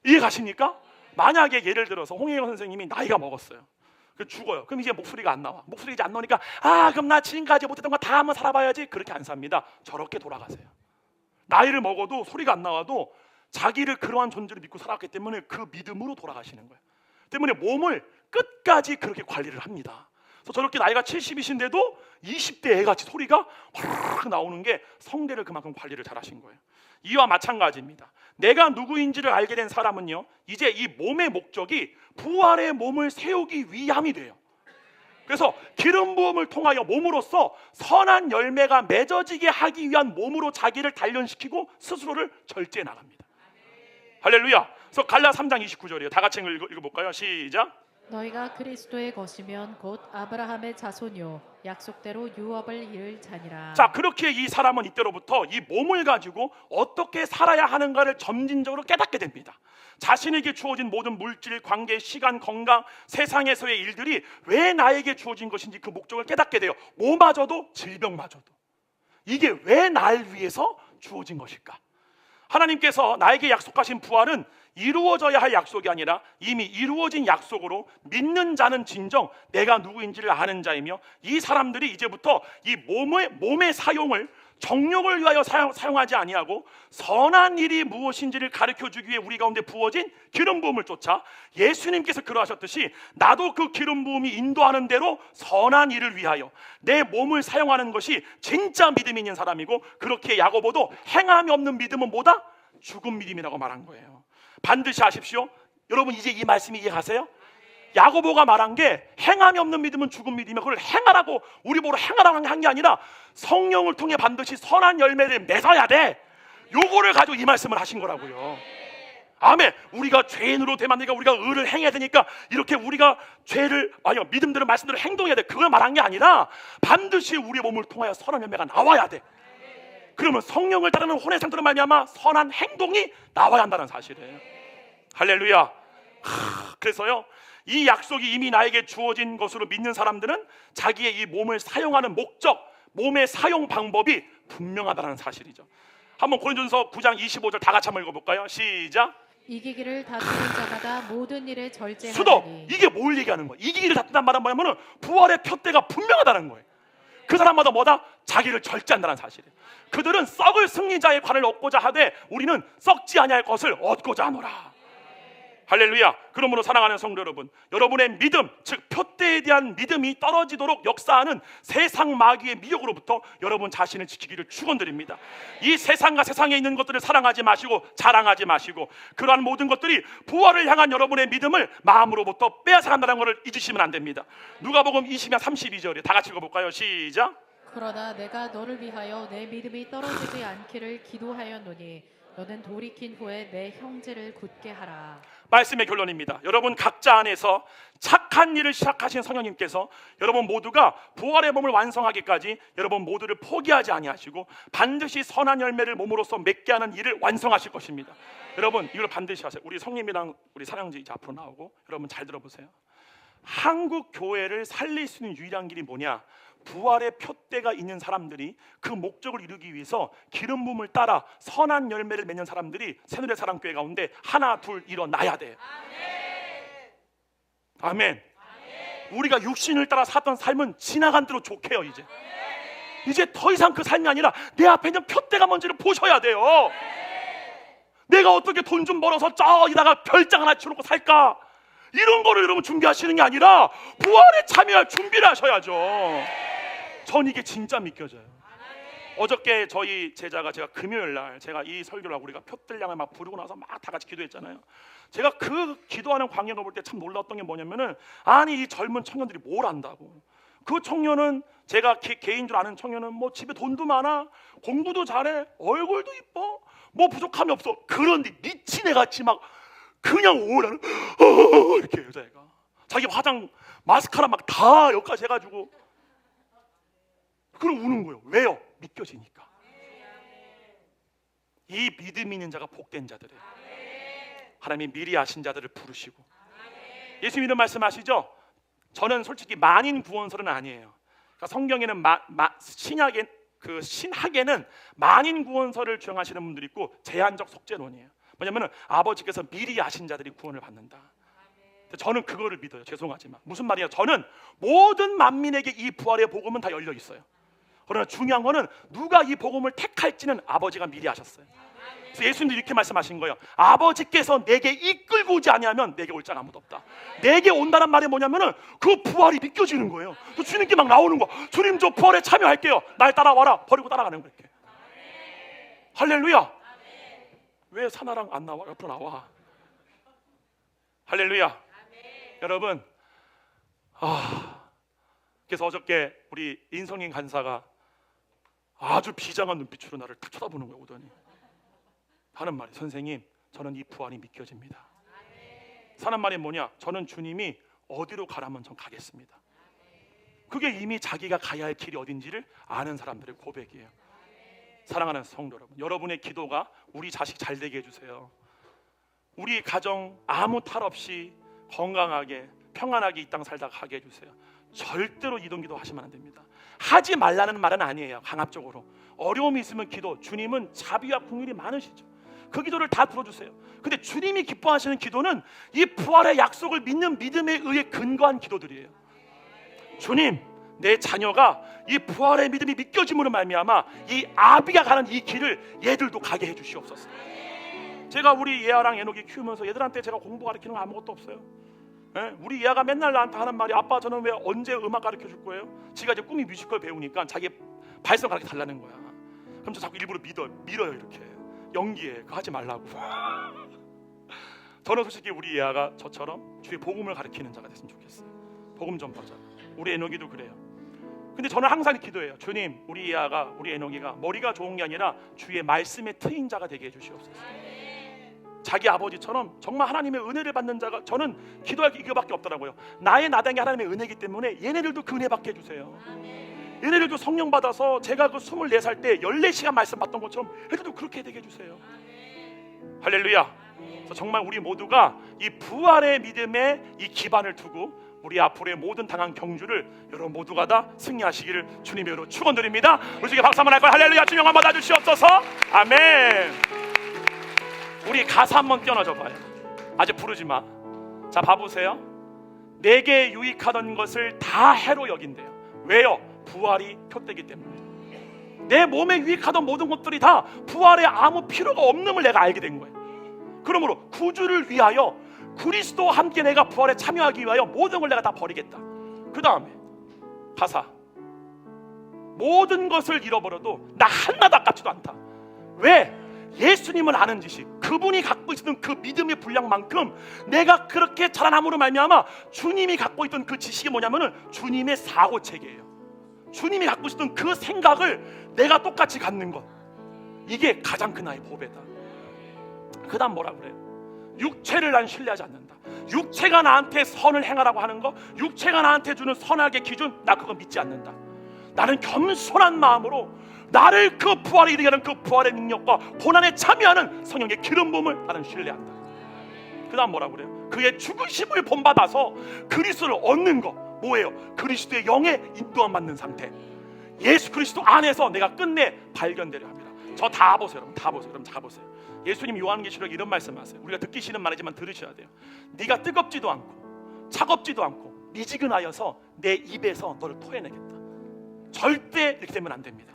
이해 가십니까? 만약에 예를 들어서 홍혜영 선생님이 나이가 먹었어요. 죽어요. 그럼 이제 목소리가 안 나와. 목소리가 이제 안 나오니까 그럼 나 지금까지 못했던 거 다 한번 살아봐야지. 그렇게 안 삽니다. 저렇게 돌아가세요. 나이를 먹어도 소리가 안 나와도 자기를 그러한 존재로 믿고 살았기 때문에 그 믿음으로 돌아가시는 거예요. 때문에 몸을 끝까지 그렇게 관리를 합니다. 그래서 저렇게 나이가 70이신데도 20대 애같이 소리가 확 나오는 게 성대를 그만큼 관리를 잘하신 거예요. 이와 마찬가지입니다. 내가 누구인지를 알게 된 사람은요, 이제 이 몸의 목적이 부활의 몸을 세우기 위함이 돼요. 그래서 기름 부음을 통하여 몸으로써 선한 열매가 맺어지게 하기 위한 몸으로 자기를 단련시키고 스스로를 절제해 나갑니다. 할렐루야. 그래서 갈라 3장 29절이에요. 다 같이 읽어볼까요? 시작. 너희가 그리스도의 것이면 곧 아브라함의 자손이요 약속대로 유업을 이을 자니라. 자, 그렇게 이 사람은 이때로부터 이 몸을 가지고 어떻게 살아야 하는가를 점진적으로 깨닫게 됩니다. 자신에게 주어진 모든 물질, 관계, 시간, 건강, 세상에서의 일들이 왜 나에게 주어진 것인지 그 목적을 깨닫게 돼요. 뭐마저도, 질병마저도. 이게 왜 날 위해서 주어진 것일까? 하나님께서 나에게 약속하신 부활은 이루어져야 할 약속이 아니라 이미 이루어진 약속으로 믿는 자는 진정 내가 누구인지를 아는 자이며, 이 사람들이 이제부터 이 몸의 사용을 정욕을 위하여 사용하지 아니하고 선한 일이 무엇인지를 가르쳐주기 위해 우리 가운데 부어진 기름 부음을 쫓아 예수님께서 그러하셨듯이 나도 그 기름 부음이 인도하는 대로 선한 일을 위하여 내 몸을 사용하는 것이 진짜 믿음이 있는 사람이고, 그렇게 야고보도 행함이 없는 믿음은 뭐다? 죽은 믿음이라고 말한 거예요. 반드시 아십시오. 여러분, 이제 이 말씀이 이해가세요? 야고보가 말한 게 행함이 없는 믿음은 죽은 믿음이야. 그걸 행하라고, 우리 보러 행하라고 한 게 아니라 성령을 통해 반드시 선한 열매를 맺어야 돼. 요거를 가지고 이 말씀을 하신 거라고요. 아멘. 우리가 죄인으로 되면 우리가 의를 행해야 되니까 이렇게 우리가 믿음대로 말씀대로 행동해야 돼. 그걸 말한 게 아니라 반드시 우리의 몸을 통하여 선한 열매가 나와야 돼. 그러면 성령을 따르는 혼의 상태로 말미암아 선한 행동이 나와야 한다는 사실이에요. 할렐루야. 그래서요, 이 약속이 이미 나에게 주어진 것으로 믿는 사람들은 자기의 이 몸을 사용하는 목적, 몸의 사용 방법이 분명하다는 사실이죠. 한번 고린도전서 9장 25절 다 같이 한번 읽어볼까요? 시작. 이기기를 다투는 자마다 모든 일에 절제하니. 수도. 이게 뭘 얘기하는 거예요? 이기기를 다투는 말은 뭐냐면 부활의 표대가 분명하다는 거예요. 그 사람마다 뭐다? 자기를 절제한다는 사실이에요. 그들은 썩을 승리자의 관을 얻고자 하되 우리는 썩지 아니할 것을 얻고자 하노라. 할렐루야. 그러므로 사랑하는 성도 여러분, 여러분의 믿음, 즉 표대에 대한 믿음이 떨어지도록 역사하는 세상 마귀의 미혹으로부터 여러분 자신을 지키기를 축원드립니다. 이 세상과 세상에 있는 것들을 사랑하지 마시고 자랑하지 마시고, 그러한 모든 것들이 부활을 향한 여러분의 믿음을 마음으로부터 빼앗아간다는 것을 잊으시면 안 됩니다. 누가복음 20장 32절에 다 같이 읽어볼까요? 시작. 그러나 내가 너를 위하여 내 믿음이 떨어지지 않기를 기도하였노니 너는 돌이킨 후에 내 형제를 굳게 하라. 말씀의 결론입니다. 여러분 각자 안에서 착한 일을 시작하신 성령님께서 여러분 모두가 부활의 몸을 완성하기까지 여러분 모두를 포기하지 아니하시고 반드시 선한 열매를 몸으로써 맺게 하는 일을 완성하실 것입니다. 여러분 이걸 반드시 하세요. 우리 성님이랑 우리 사랑지 이제 앞으로 나오고, 여러분 잘 들어보세요. 한국 교회를 살릴 수 있는 유일한 길이 뭐냐? 부활의 표대가 있는 사람들이 그 목적을 이루기 위해서 기름 부음을 따라 선한 열매를 맺는 사람들이 새누리 사랑교회 가운데 하나 둘 일어나야 돼. 아멘. 우리가 육신을 따라 살던 삶은 지나간 대로 좋게요. 이제 더 이상 그 삶이 아니라 내 앞에 있는 표대가 뭔지를 보셔야 돼요. 내가 어떻게 돈 좀 벌어서 저기다가 별장 하나 치워놓고 살까, 이런 거를 여러분 준비하시는 게 아니라 부활에 참여할 준비를 하셔야죠. 전 이게 진짜 믿겨져요. 어저께 저희 제자가, 제가 금요일 날 제가 이 설교를 하고 우리가 표들량을 막 부르고 나서 막 다 같이 기도했잖아요. 제가 그 기도하는 광경을 볼 때 참 놀랐던 게 뭐냐면은, 아니 이 젊은 청년들이 뭘 안다고. 그 청년은, 제가 개인 줄 아는 청년은 뭐 집에 돈도 많아, 공부도 잘해, 얼굴도 이뻐, 뭐 부족함이 없어. 그런데 미친 애같이 막 그냥 오라는 이렇게 여자애가 자기 화장 마스카라 막 다 여기까지 해가지고 그럼 우는 거예요. 왜요? 믿겨지니까. 이 믿음 있는 자가 복된 자들이에요. 하나님이 미리 아신 자들을 부르시고. 예수님은 말씀하시죠. 저는 솔직히 만인 구원설은 아니에요. 그러니까 성경에는 신학에는 만인 구원설을 주장하시는 분들이 있고 제한적 속죄론이에요. 뭐냐면은 아버지께서 미리 아신 자들이 구원을 받는다. 저는 그거를 믿어요. 죄송하지만 무슨 말이에요? 저는 모든 만민에게 이 부활의 복음은 다 열려 있어요. 그러나 중요한 거는 누가 이 복음을 택할지는 아버지가 미리 아셨어요. 그래서 예수님도 이렇게 말씀하신 거예요. 아버지께서 내게 이끌고 오지 아니하면 내게 올 자가 아무도 없다. 내게 온다는 말이 뭐냐면은 그 부활이 믿겨지는 거예요. 또 주님께 막 나오는 거. 주님 저 부활에 참여할게요. 날 따라와라. 버리고 따라가는 거 이렇게. 할렐루야. 왜 사나랑 안 나와? 옆으로 나와. 할렐루야. 여러분, 그래서 어저께 우리 인성인 간사가 아주 비장한 눈빛으로 나를 딱 쳐다보는 거예요. 오더니 하는 말이, 선생님 저는 이 부활이 믿겨집니다. 사는 말이 뭐냐? 저는 주님이 어디로 가라면 전 가겠습니다. 그게 이미 자기가 가야 할 길이 어딘지를 아는 사람들의 고백이에요. 사랑하는 성도 여러분, 여러분의 기도가 우리 자식 잘 되게 해주세요. 우리 가정 아무 탈 없이 건강하게 평안하게 이 땅 살다 가게 해주세요. 절대로 이동기도 하시면 안 됩니다. 하지 말라는 말은 아니에요. 강압적으로 어려움이 있으면 기도, 주님은 자비와 긍휼이 많으시죠. 그 기도를 다 들어주세요. 근데 주님이 기뻐하시는 기도는 이 부활의 약속을 믿는 믿음에 의해 근거한 기도들이에요. 주님, 내 자녀가 이 부활의 믿음이 믿겨짐으로 말미암아 이 아비가 가는 이 길을 얘들도 가게 해주시옵소서. 제가 우리 예아랑 에녹이 키우면서 얘들한테 제가 공부 가르치는 거 아무것도 없어요. 우리 예아가 맨날 나한테 하는 말이, 아빠 저는 왜 언제 음악 가르쳐 줄 거예요? 지가 이제 꿈이 뮤지컬 배우니까 자기 발성 가르쳐 달라는 거야. 그럼 저 자꾸 일부러 밀어요 이렇게. 연기해. 그거 하지 말라고. 저는 솔직히 우리 예아가 저처럼 주의 복음을 가르치는 자가 됐으면 좋겠어요. 복음 전파자. 우리 에녹이도 그래요. 근데 저는 항상 기도해요. 주님, 우리 예아가, 우리 에녹이가 머리가 좋은 게 아니라 주의 말씀에 트인 자가 되게 해주시옵소서. 자기 아버지처럼 정말 하나님의 은혜를 받는 자가, 저는 기도할 게 이거밖에 없더라고요. 나의 나당이 하나님의 은혜이기 때문에 얘네들도 그 은혜 받게 해주세요. 얘네들도 성령 받아서 제가 그 24살 때 14시간 말씀 받던 것처럼 얘들도 그렇게 되게 해주세요. 할렐루야. 그래서 정말 우리 모두가 이 부활의 믿음에 이 기반을 두고 우리 앞으로의 모든 당한 경주를 여러분 모두가 다 승리하시기를 주님의 이름으로 축원드립니다. 우리 중에 박수 한번 할까요? 할렐루야. 주님 한번 받아주시옵소서. 아멘. 우리 가사 한번 띄어넣어 봐요. 아직 부르지 마. 자, 봐보세요. 내게 유익하던 것을 다 해로 여긴대요. 왜요? 부활이 표대기 때문에. 내 몸에 유익하던 모든 것들이 다 부활에 아무 필요가 없는 걸 내가 알게 된 거예요. 그러므로 구주를 위하여 그리스도와 함께 내가 부활에 참여하기 위하여 모든 걸 내가 다 버리겠다. 그 다음에 가사, 모든 것을 잃어버려도 나 하나도 아깝지도 않다. 왜? 예수님을 아는 지식, 그분이 갖고 있었던 그 믿음의 분량만큼 내가 그렇게 자라남으로 말미암아 주님이 갖고 있던 그 지식이 뭐냐면은 주님의 사고체계예요. 주님이 갖고 있었던 그 생각을 내가 똑같이 갖는 것, 이게 가장 큰 나의 보배다. 그 다음 뭐라 그래요? 육체를 난 신뢰하지 않는다. 육체가 나한테 선을 행하라고 하는 거, 육체가 나한테 주는 선악의 기준, 나 그거 믿지 않는다. 나는 겸손한 마음으로 나를 그 부활에 이르게 하는 그 부활의 능력과 고난에 참여하는 성령의 기름 부음을 나는 신뢰한다. 그 다음 뭐라 그래요? 그의 죽으심을 본받아서 그리스도를 얻는 거, 뭐예요? 그리스도의 영에 인도함 받는 상태, 예수 그리스도 안에서 내가 끝내 발견되려 합니다. 저 다 보세요, 여러분. 다 보세요. 여러분 다 보세요. 예수님 요한계시록에 이런 말씀하세요. 우리가 듣기 싫은 말이지만 들으셔야 돼요. 네가 뜨겁지도 않고 차갑지도 않고 미지근하여서 내 입에서 너를 토해내겠다. 절대 이렇게 되면 안 됩니다.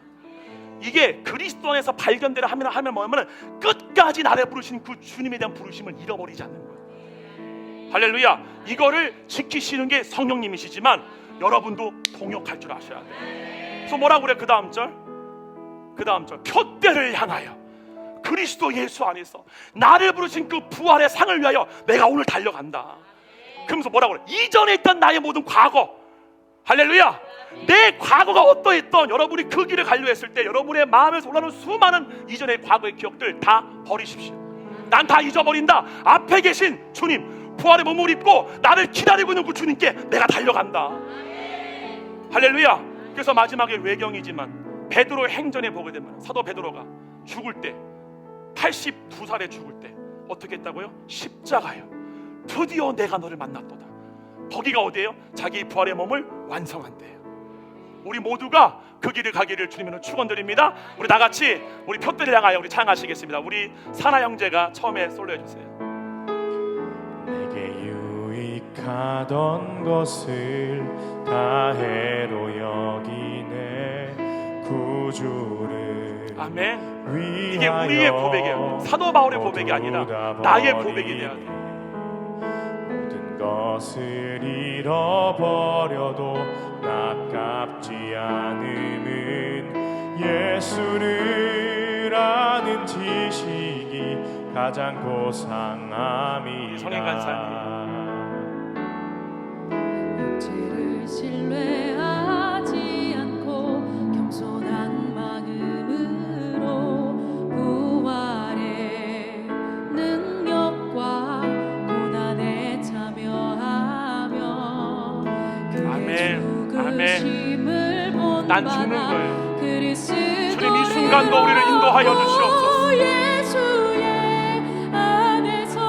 이게 그리스도 안에서 발견되려 하면 뭐냐면 끝까지 나를 부르신 그 주님에 대한 부르심을 잃어버리지 않는 거예요. 할렐루야. 이거를 지키시는 게 성령님이시지만 여러분도 동역할 줄 아셔야 돼요. 그래서 뭐라고 그래? 그 다음 절 표대를 향하여 그리스도 예수 안에서 나를 부르신 그 부활의 상을 위하여 내가 오늘 달려간다. 그러면서 뭐라고 그래? 이전에 있던 나의 모든 과거, 할렐루야, 내 과거가 어떠했던 여러분이 그 길을 가려 했을 때 여러분의 마음에서 올라오는 수많은 이전의 과거의 기억들 다 버리십시오. 난 다 잊어버린다. 앞에 계신 주님, 부활의 몸을 입고 나를 기다리고 있는 그 주님께 내가 달려간다. 할렐루야. 그래서 마지막에 외경이지만 베드로의 행전에 보게 되면 사도 베드로가 죽을 때 82살에 죽을 때 어떻게 했다고요? 십자가요. 드디어 내가 너를 만났도다. 거기가 어디예요? 자기 부활의 몸을 완성한 데예요. 우리 모두가 그 길을 가기를 주님으로 축원드립니다. 우리 나같이 우리 표대를 향하여 우리 찬양하시겠습니다. 우리 사나 형제가 처음에 솔로 해주세요. 내게 유익하던 것을 다 해로 여기네 구주를 아멘. 이게 우리의 고백이에요. 사도 바울의 고백이 아니라 나의 고백이 돼야 돼. 모든 것을 잃어버려도 아깝지 않음은 예수를 아는 지식이 가장 고상함이라. 성인 간사님. 육체를 신뢰하지 않고 겸손한 마음으로 부활의 능력과 고난에 참여하며 그의 죽으심을 난 죽는 본받아 거예요. 그리스도를 주님 이 순간도 우리를 인도하여 주시옵소서. 예수의 안에서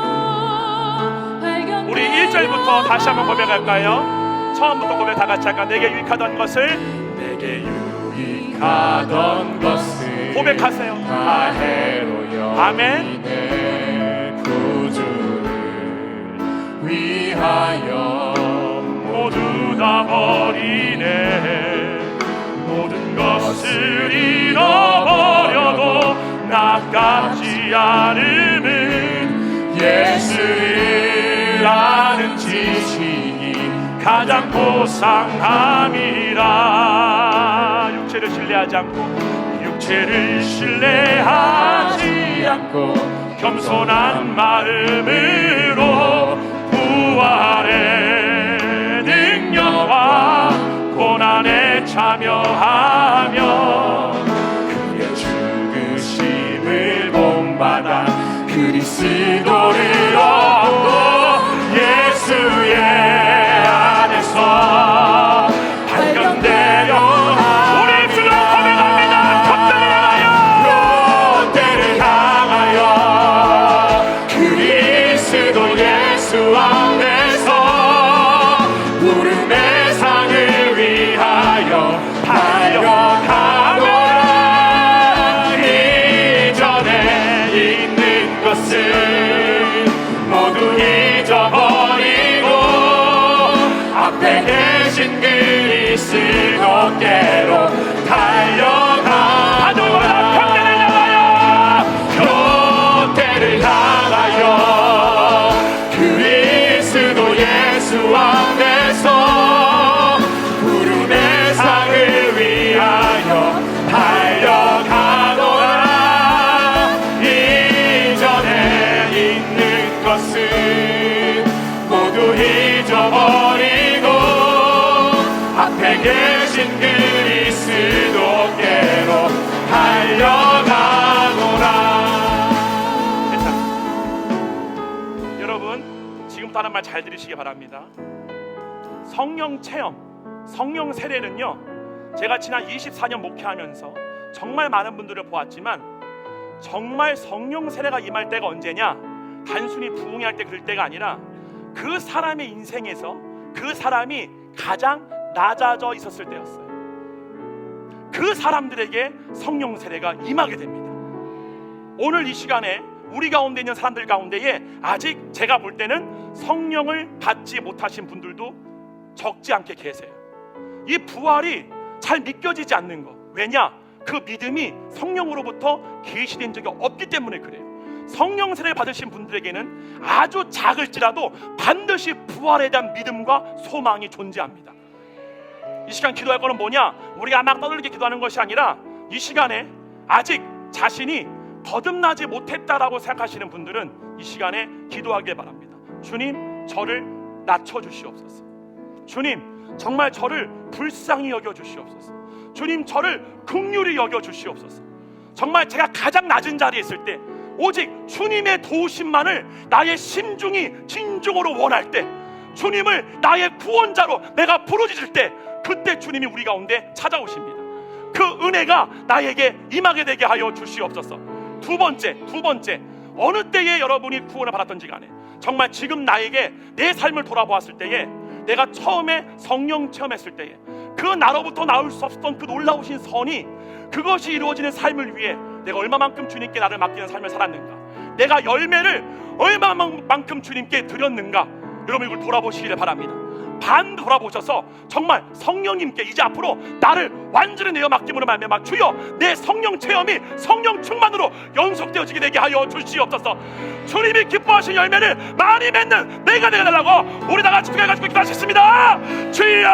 발견되어 우리 1절부터 다시 한번 고백할까요? 처음부터 고백 다 같이 할까? 내게 유익하던 것을 유익하던 것을 고백하세요. 다 해로 아멘. 여기네 구주를 위하여 모두 다 버리네. 모든 것을 잃어버려도 아깝지 않음은 예수를 아는 지식이 가장 고상함이라. 육체를 신뢰하지 않고 겸손한 마음으로 부활의 능력과 고난에 참여하며 그의 죽으심을 본받아 그리스도를 얻고 예수의 안에서 발견되려 우리 주로 고백합니다. 표대를 향하여 그리스도 예수 앞에서 부름의 상을 위하여 달려가노라. 이전에 있는 것을 모두 잊어버리고 앞에 계신 그리스도께로 달려가노라. 표대를 향하여 표대를 향하여 계신 그리스도께로 달려가노라. 괜찮아요. 여러분 지금부터 하는 말 잘 들으시기 바랍니다. 성령 체험, 성령 세례는요, 제가 지난 24년 목회하면서 정말 많은 분들을 보았지만 정말 성령 세례가 임할 때가 언제냐? 단순히 부흥이 할 때 그럴 때가 아니라 그 사람의 인생에서 그 사람이 가장 낮아져 있었을 때였어요. 그 사람들에게 성령 세례가 임하게 됩니다. 오늘 이 시간에 우리 가운데 있는 사람들 가운데에 아직 제가 볼 때는 성령을 받지 못하신 분들도 적지 않게 계세요. 이 부활이 잘 믿겨지지 않는 것, 왜냐? 그 믿음이 성령으로부터 계시된 적이 없기 때문에 그래요. 성령 세례를 받으신 분들에게는 아주 작을지라도 반드시 부활에 대한 믿음과 소망이 존재합니다. 이 시간 기도할 거는 뭐냐? 우리가 막 떠들게 기도하는 것이 아니라 이 시간에 아직 자신이 거듭나지 못했다라고 생각하시는 분들은 이 시간에 기도하길 바랍니다. 주님, 저를 낮춰주시옵소서. 주님, 정말 저를 불쌍히 여겨주시옵소서. 주님, 저를 긍휼히 여겨주시옵소서. 정말 제가 가장 낮은 자리에 있을 때 오직 주님의 도우심만을 나의 심중이 진정으로 원할 때, 주님을 나의 구원자로 내가 부르짖을 때, 그때 주님이 우리 가운데 찾아오십니다. 그 은혜가 나에게 임하게 되게 하여 주시옵소서. 두 번째, 어느 때에 여러분이 구원을 받았던지 간에 정말 지금 나에게 내 삶을 돌아보았을 때에, 내가 처음에 성령 체험했을 때에 그 나로부터 나올 수 없었던 그 놀라우신 선이, 그것이 이루어지는 삶을 위해 내가 얼마만큼 주님께 나를 맡기는 삶을 살았는가, 내가 열매를 얼마만큼 주님께 드렸는가, 여러분 이걸 돌아보시기를 바랍니다. 반 돌아보셔서 정말 성령님께 이제 앞으로 나를 완전히 내어 맡김으로 말미암아 주여, 내 성령 체험이 성령 충만으로 연속되어지게 되게 하여 주시옵소서. 주님이 기뻐하신 열매를 많이 맺는 내가 되게 달라고 우리 다 같이 가지고 기도하셨습니다. 주여!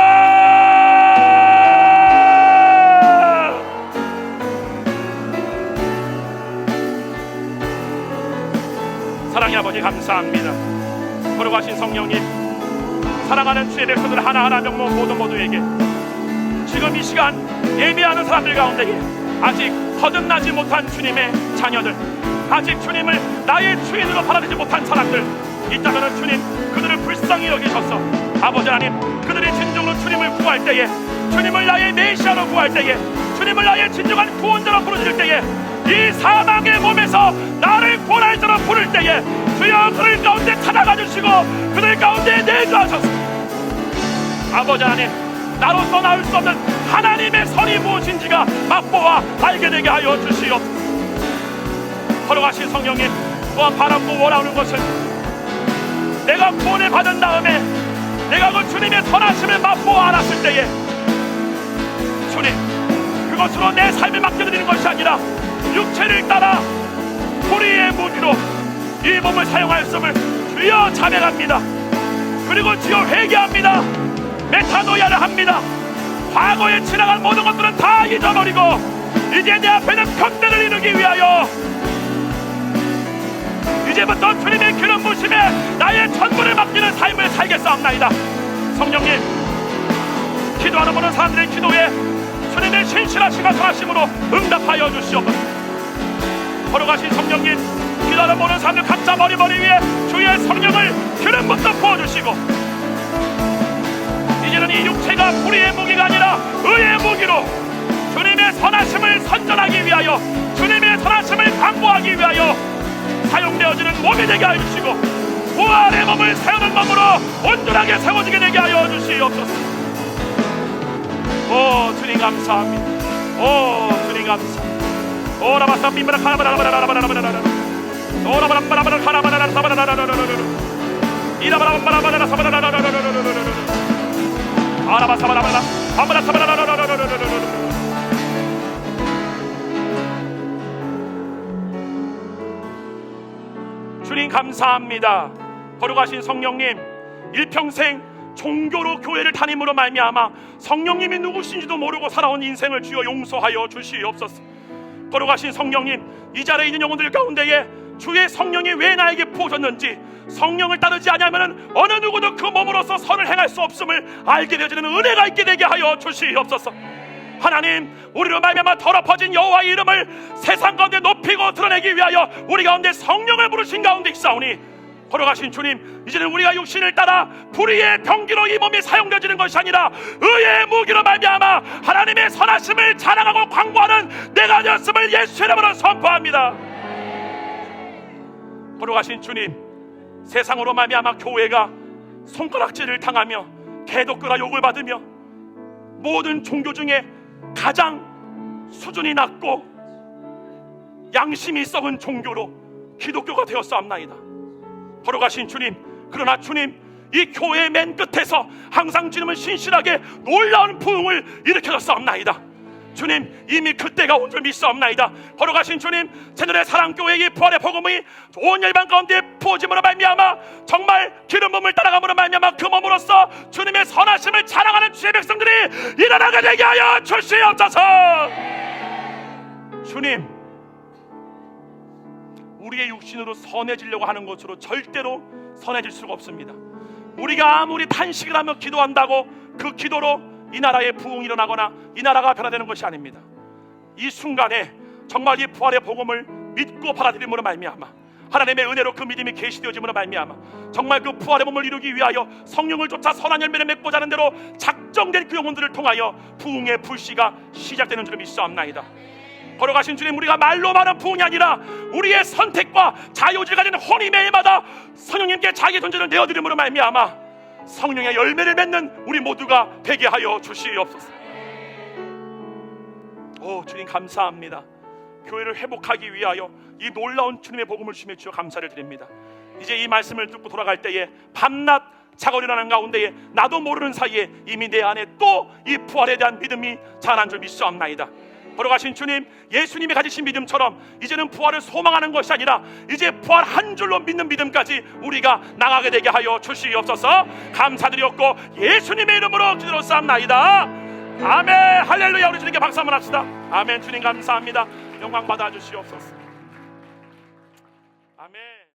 사랑의 아버지 감사합니다. 걸어가신 성령님, 사랑하는 주의 백성들 하나하나 명목 모두에게 지금 이 시간 예배하는 사람들 가운데에 아직 거듭나지 못한 주님의 자녀들, 아직 주님을 나의 주인으로 받아들이지 못한 사람들 있다면 주님, 그들을 불쌍히 여기셔서 아버지 하나님, 그들이 진정으로 주님을 구할 때에, 주님을 나의 메시아로 구할 때에, 주님을 나의 진정한 구원자로 부르실 때에, 이 사망의 몸에서 나를 구원할 자로 부를 때에 주여 그들 가운데 찾아가 주시고 그들 가운데 내주하소서. 아버지 하나님, 나로서 나올 수 없는 하나님의 선이 무엇인지가 맛보아 알게 되게 하여 주시옵소서. 걸어가신 성령님, 또한 바라고 원하는 것은 내가 구원을 받은 다음에 내가 그 주님의 선하심을 맛보아 알았을 때에 주님, 그것으로 내 삶을 맡겨드리는 것이 아니라 육체를 따라 불의의 무기로 이 몸을 사용하였음을 주여 자백합니다. 그리고 주여 회개합니다. 메타노야를 합니다. 과거에 지나간 모든 것들은 다 잊어버리고 이제 내 앞에는 경배를 이루기 위하여 이제부터 주님의 기름 부심에 나의 전부를 맡기는 삶을 살겠사옵나이다. 성령님, 기도하는 모든 사람들의 기도에 주님의 신실하시고 선하심으로 응답하여 주시옵소서. 걸어가신 성령님, 기도하는 모든 사람들 각자 머리 위에 주의 성령을 기름부터 부어주시고 이제는 이 육체가 불의의 무기가 아니라 의의 무기로 주님의 선하심을 선전하기 위하여, 주님의 선하심을 강구하기 위하여 사용되어지는 몸이 되게 하여 주시고 부활의 몸을 세우는 몸으로 온전하게 세워지게 되게 하여 주시옵소서. 오 주님 감사합니다. 오 주님 감사합니다. 오라바사 빔바라 카라바라바라바라바라바라바라 오라바라바라바라 카라바라바라바라바라바라바라 이라바라바라바라바라 사바라바라바라바라바라 아라바사바라바라 아바라사바라바라바라바라바라. 주님 감사합니다. 거룩하신 성령님, 일평생 종교로 교회를 다님으로 말미암아 성령님이 누구신지도 모르고 살아온 인생을 주여 용서하여 주시옵소서. 거룩하신 성령님, 이 자리에 있는 영혼들 가운데에 주의 성령이 왜 나에게 부어졌는지, 성령을 따르지 아니하면 어느 누구도 그 몸으로서 선을 행할 수 없음을 알게 되어지는 은혜가 있게 되게 하여 주시옵소서. 하나님, 우리로 말미암아 더럽어진 여호와의 이름을 세상 가운데 높이고 드러내기 위하여 우리 가운데 성령을 부르신 가운데 있사오니, 걸어가신 주님, 이제는 우리가 육신을 따라 불의의 병기로 이 몸이 사용되어지는 것이 아니라 의의 무기로 말미암아 하나님의 선하심을 자랑하고 광고하는 내가 되었음을 예수 이름으로 선포합니다. 걸어가신 주님, 세상으로 말미암아 교회가 손가락질을 당하며 개독교라 욕을 받으며 모든 종교 중에 가장 수준이 낮고 양심이 썩은 종교로 기독교가 되었사옵나이다. 걸어가신 주님, 그러나 주님, 이 교회의 맨 끝에서 항상 주님은 신실하게 놀라운 부흥을 일으켜줬사옵나이다. 주님, 이미 그때가 온 줄 믿사옵나이다. 걸어가신 주님, 새날의 사랑교회의 부활의 복음이 온 열방 가운데 부어짐으로 말미암아 정말 기름 부음을 따라감으로 말미암아 그 몸으로써 주님의 선하심을 자랑하는 주의 백성들이 일어나게 되게 하여 주시옵소서. 주님, 우리의 육신으로 선해지려고 하는 것으로 절대로 선해질 수가 없습니다. 우리가 아무리 탄식을 하며 기도한다고 그 기도로 이 나라의 부흥이 일어나거나 이 나라가 변화되는 것이 아닙니다. 이 순간에 정말 이 부활의 복음을 믿고 받아들임으로 말미암아 하나님의 은혜로 그 믿음이 계시되어짐으로 말미암아 정말 그 부활의 몸을 이루기 위하여 성령을 쫓아 선한 열매를 맺고자 하는 대로 작정된 그 영혼들을 통하여 부흥의 불씨가 시작되는 줄 믿사옵나이다. 걸어가신 주님, 우리가 말로 말하는 부흥이 아니라 우리의 선택과 자유의지를 가진 혼이 매일마다 성령님께 자기의 존재를 내어드림으로 말미암아 성령의 열매를 맺는 우리 모두가 되게 하여 주시옵소서. 오 주님, 감사합니다. 교회를 회복하기 위하여 이 놀라운 주님의 복음을 주며 주여 감사를 드립니다. 이제 이 말씀을 듣고 돌아갈 때에 밤낮 자고 일어나는 가운데에 나도 모르는 사이에 이미 내 안에 또 이 부활에 대한 믿음이 자란 줄 믿사옵나이다. 걸어가신 주님, 예수님이 가지신 믿음처럼 이제는 부활을 소망하는 것이 아니라 이제 부활 한 줄로 믿는 믿음까지 우리가 나가게 되게 하여 주시옵소서. 감사드렸고 예수님의 이름으로 기도했사옵나이다. 아멘. 할렐루야. 우리 주님께 박수 한번 합시다. 아멘. 주님 감사합니다. 영광 받아 주시옵소서. 아멘.